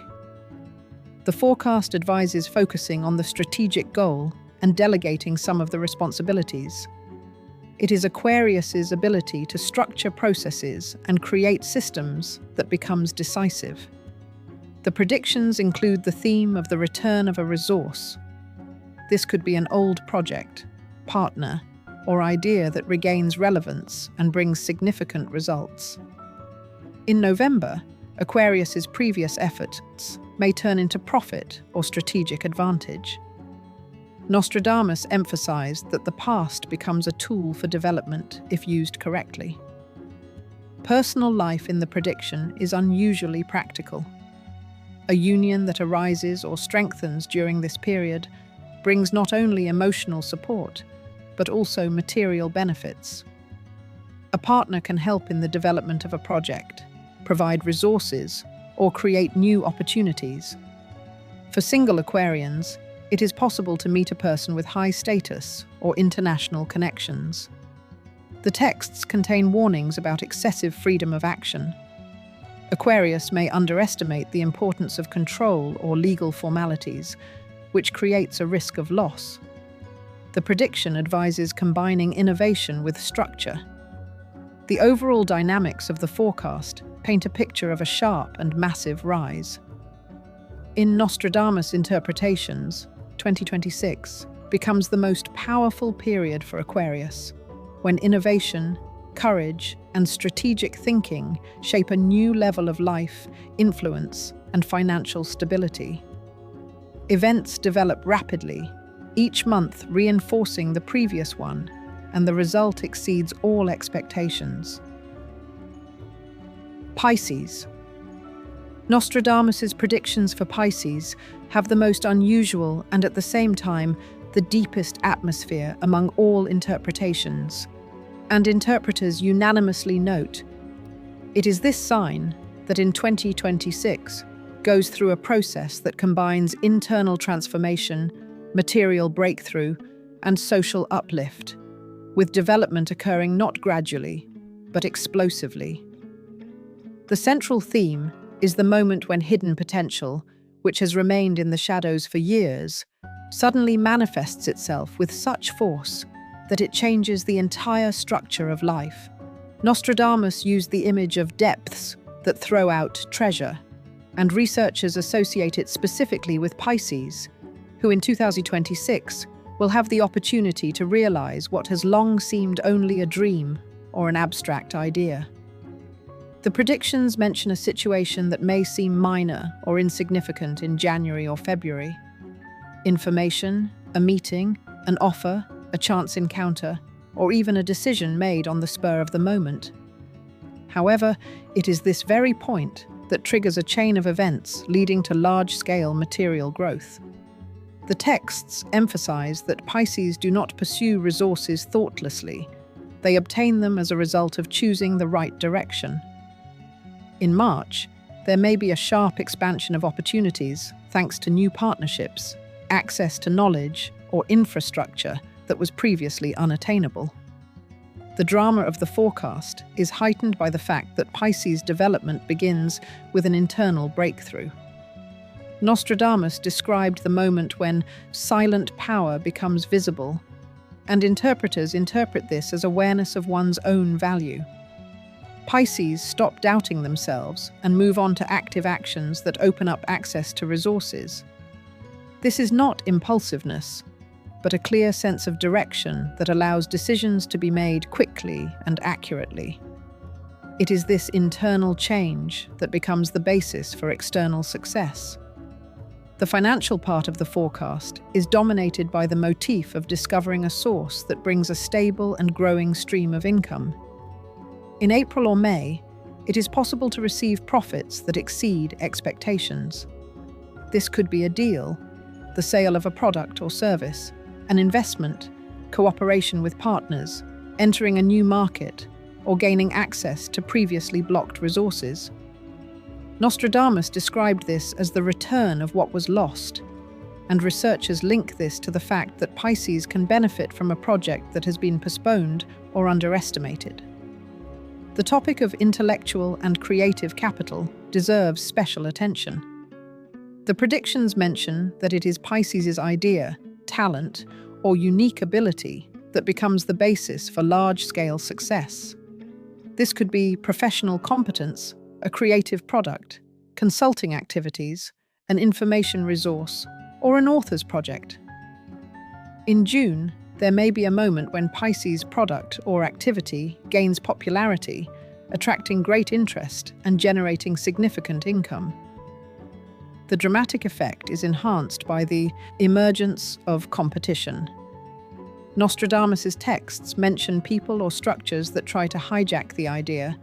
Speaker 1: The forecast advises focusing on the strategic goal and delegating some of the responsibilities. It is Aquarius's ability to structure processes and create systems that becomes decisive. The predictions include the theme of the return of a resource. This could be an old project, partner, or idea that regains relevance and brings significant results. In November, Aquarius's previous efforts may turn into profit or strategic advantage. Nostradamus emphasized that the past becomes a tool for development if used correctly. Personal life in the prediction is unusually practical. A union that arises or strengthens during this period brings not only emotional support, but also material benefits. A partner can help in the development of a project, provide resources, or create new opportunities. For single Aquarians, it is possible to meet a person with high status or international connections. The texts contain warnings about excessive freedom of action. Aquarius may underestimate the importance of control or legal formalities, which creates a risk of loss. The prediction advises combining innovation with structure. The overall dynamics of the forecast paint a picture of a sharp and massive rise. In Nostradamus interpretations, 2026 becomes the most powerful period for Aquarius, when innovation, courage, and strategic thinking shape a new level of life, influence, and financial stability. Events develop rapidly, each month reinforcing the previous one, and the result exceeds all expectations. Pisces. Nostradamus's predictions for Pisces have the most unusual and at the same time the deepest atmosphere among all interpretations. And interpreters unanimously note, it is this sign that in 2026 goes through a process that combines internal transformation, material breakthrough, and social uplift, with development occurring not gradually, but explosively. The central theme is the moment when hidden potential, which has remained in the shadows for years, suddenly manifests itself with such force that it changes the entire structure of life. Nostradamus used the image of depths that throw out treasure, and researchers associate it specifically with Pisces, who in 2026 will have the opportunity to realize what has long seemed only a dream or an abstract idea. The predictions mention a situation that may seem minor or insignificant in January or February. Information, a meeting, an offer, a chance encounter, or even a decision made on the spur of the moment. However, it is this very point that triggers a chain of events leading to large-scale material growth. The texts emphasize that Pisces do not pursue resources thoughtlessly. They obtain them as a result of choosing the right direction. In March, there may be a sharp expansion of opportunities thanks to new partnerships, access to knowledge, or infrastructure that was previously unattainable. The drama of the forecast is heightened by the fact that Pisces' development begins with an internal breakthrough. Nostradamus described the moment when silent power becomes visible, and interpreters interpret this as awareness of one's own value. Pisces stop doubting themselves and move on to active actions that open up access to resources. This is not impulsiveness, but a clear sense of direction that allows decisions to be made quickly and accurately. It is this internal change that becomes the basis for external success. The financial part of the forecast is dominated by the motif of discovering a source that brings a stable and growing stream of income. In April or May, it is possible to receive profits that exceed expectations. This could be a deal, the sale of a product or service, an investment, cooperation with partners, entering a new market, or gaining access to previously blocked resources. Nostradamus described this as the return of what was lost, and researchers link this to the fact that Pisces can benefit from a project that has been postponed or underestimated. The topic of intellectual and creative capital deserves special attention. The predictions mention that it is Pisces' idea, talent, or unique ability that becomes the basis for large-scale success. This could be professional competence, a creative product, consulting activities, an information resource, or an author's project. In June, there may be a moment when Pisces' product or activity gains popularity, attracting great interest and generating significant income. The dramatic effect is enhanced by the emergence of competition. Nostradamus' texts mention people or structures that try to hijack the idea,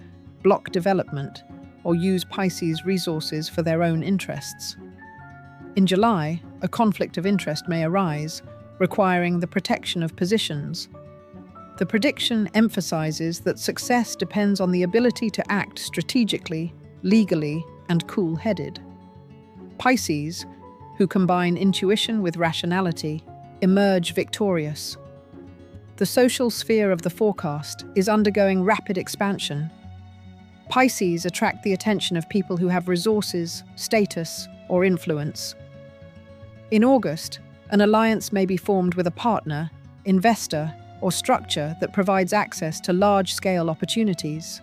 Speaker 1: block development, or use Pisces' resources for their own interests. In July, a conflict of interest may arise, requiring the protection of positions. The prediction emphasizes that success depends on the ability to act strategically, legally, and cool-headed. Pisces, who combine intuition with rationality, emerge victorious. The social sphere of the forecast is undergoing rapid expansion. Pisces attract the attention of people who have resources, status, or influence. In August, an alliance may be formed with a partner, investor, or structure that provides access to large-scale opportunities.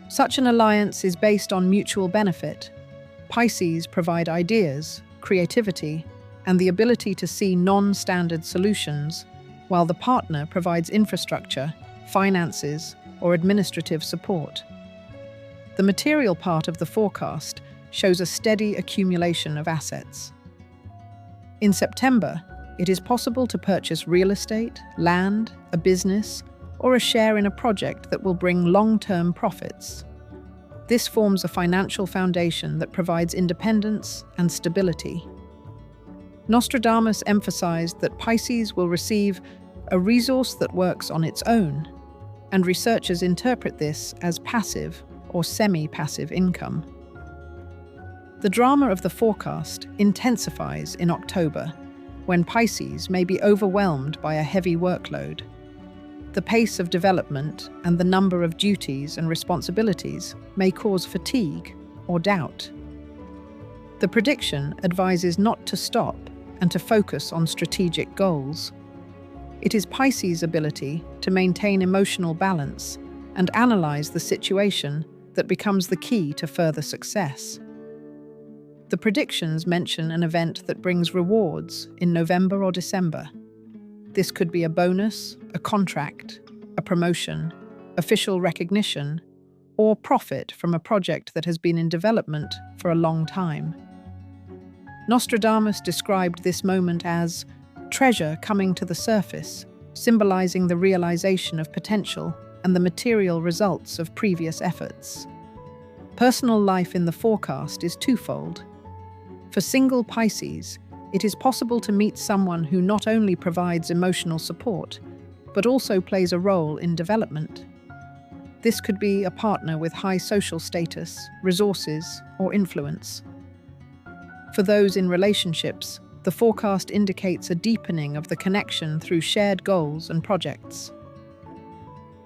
Speaker 1: Such an alliance is based on mutual benefit. Pisces provide ideas, creativity, and the ability to see non-standard solutions, while the partner provides infrastructure, finances, or administrative support. The material part of the forecast shows a steady accumulation of assets. In September, it is possible to purchase real estate, land, a business, or a share in a project that will bring long-term profits. This forms a financial foundation that provides independence and stability. Nostradamus emphasized that Pisces will receive a resource that works on its own, and researchers interpret this as passive or semi-passive income. The drama of the forecast intensifies in October, when Pisces may be overwhelmed by a heavy workload. The pace of development and the number of duties and responsibilities may cause fatigue or doubt. The prediction advises not to stop and to focus on strategic goals. It is Pisces' ability to maintain emotional balance and analyze the situation that becomes the key to further success. The predictions mention an event that brings rewards in November or December. This could be a bonus, a contract, a promotion, official recognition, or profit from a project that has been in development for a long time. Nostradamus described this moment as treasure coming to the surface, symbolizing the realization of potential and the material results of previous efforts. Personal life in the forecast is twofold. For single Pisces, it is possible to meet someone who not only provides emotional support, but also plays a role in development. This could be a partner with high social status, resources, or influence. For those in relationships, the forecast indicates a deepening of the connection through shared goals and projects.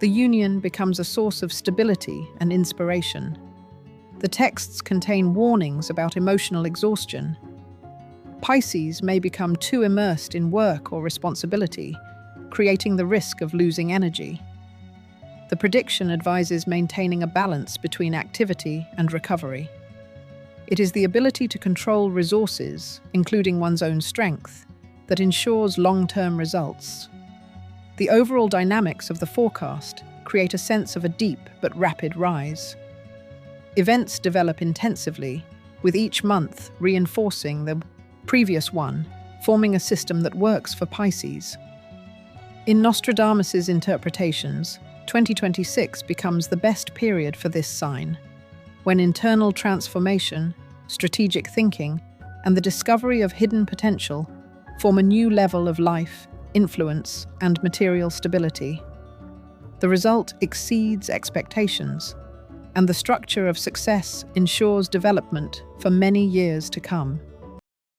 Speaker 1: The union becomes a source of stability and inspiration. The texts contain warnings about emotional exhaustion. Pisces may become too immersed in work or responsibility, creating the risk of losing energy. The prediction advises maintaining a balance between activity and recovery. It is the ability to control resources, including one's own strength, that ensures long-term results. The overall dynamics of the forecast create a sense of a deep but rapid rise. Events develop intensively, with each month reinforcing the previous one, forming a system that works for Pisces. In Nostradamus' interpretations, 2026 becomes the best period for this sign, when internal transformation, strategic thinking, and the discovery of hidden potential form a new level of life, influence, and material stability. The result exceeds expectations, and the structure of success ensures development for many years to come.